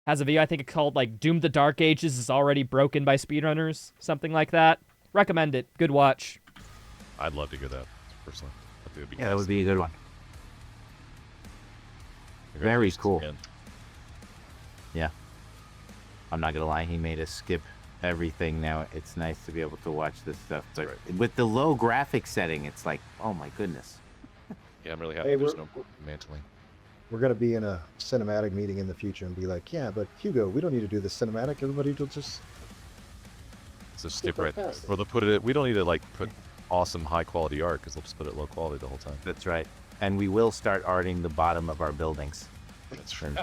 has a video, I think it's called like Doom the Dark Ages is already broken by speedrunners. Something like that. Recommend it. Good watch. I'd love to hear that, personally. I think it'd be Yeah, that would be a good one. Very Congratulations cool. again. Yeah. I'm not gonna lie, he made us skip everything. Now it's nice to be able to watch this stuff. It's like, with the low graphic setting, it's like, oh my goodness. Yeah, I'm really happy Hey, there's we're- no mantling. We're going to be in a cinematic meeting in the future and be like, yeah, but Hugo, we don't need to do the cinematic. Everybody will just... So skip right there. past it. Or they'll put it, we don't need to like put awesome high quality art, because they'll just put it low quality the whole time. That's right. And we will start arting the bottom of our buildings. That's true.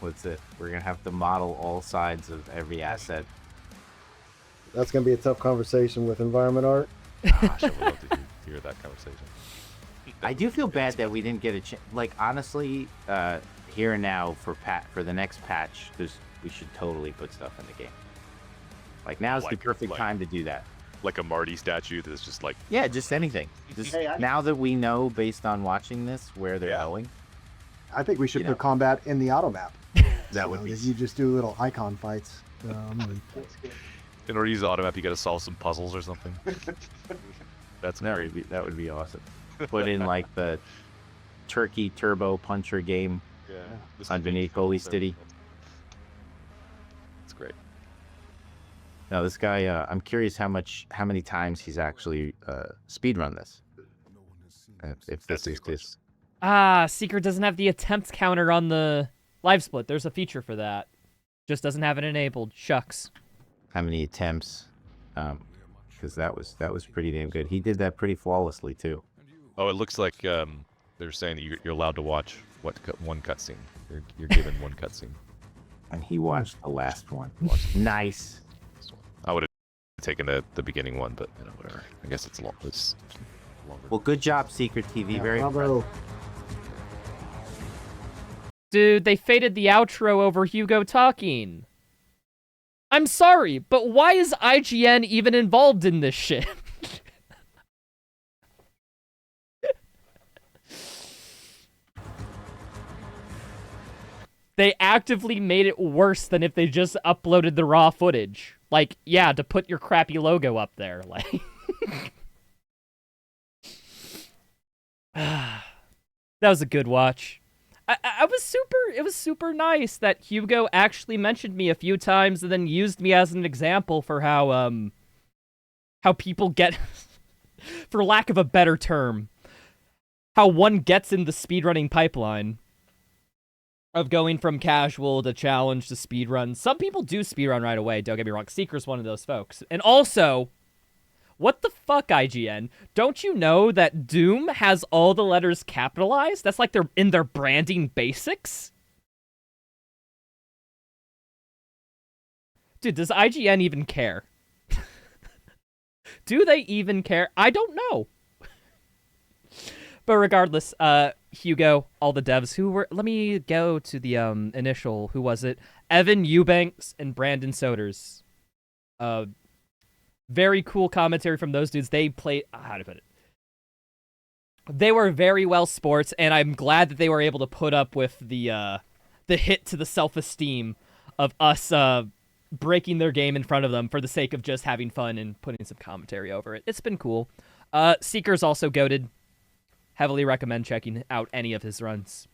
What's it? We're gonna have to model all sides of every asset. That's going to be a tough conversation with environment art. Gosh, I would love to hear that conversation. I do feel bad that we didn't get a chance. Like, honestly, here and now for the next patch, we should totally put stuff in the game. Like, now's the Like- perfect like- time to do that. Like a Marty statue that's just like, Yeah, just anything. Just now that we know, based on watching this, where they're Yeah. going. I think we should You know. put combat in the auto map. That would be. You just do little icon fights. And In order to use the automap, you got to solve some puzzles or something. That's That would be awesome. Put in like the turkey turbo puncher game underneath Holy City. It's great. Now this guy, I'm curious how many times he's actually speedrun this. If this is this. Seeker doesn't have the attempts counter on the live split. There's a feature for that. Just doesn't have it enabled. Shucks. How many attempts? Because that was pretty damn good. He did that pretty flawlessly too. Oh, it looks like they're saying that you're allowed to watch one cutscene. You're given one cutscene. And he watched the last one. Nice. I would have taken the beginning one, but you know, whatever. I guess it's long. It's longer. Well, good job, Secret TV. Very bravo. impressive. Dude, they faded the outro over Hugo talking. I'm sorry, but why is IGN even involved in this shit? They actively made it worse than if they just uploaded the raw footage. Like, yeah, to put your crappy logo up there. Like, that was a good watch. It was super nice that Hugo actually mentioned me a few times and then used me as an example for how people get, for lack of a better term, how one gets in the speedrunning pipeline of going from casual to challenge to speedrun. Some people do speedrun right away, don't get me wrong. Seeker's one of those folks. And also, what the fuck, IGN? Don't you know that Doom has all the letters capitalized? That's like they're in their branding basics? Dude, does IGN even care? Do they even care? I don't know. But regardless, Hugo, all the devs who were... Let me go to the initial... Who was it? Evan Eubanks and Brandon Soders. Very cool commentary from those dudes. They played... How to put it? They were very well sports, and I'm glad that they were able to put up with the hit to the self-esteem of us breaking their game in front of them for the sake of just having fun and putting some commentary over it. It's been cool. Seeker's also goated. Heavily recommend checking out any of his runs.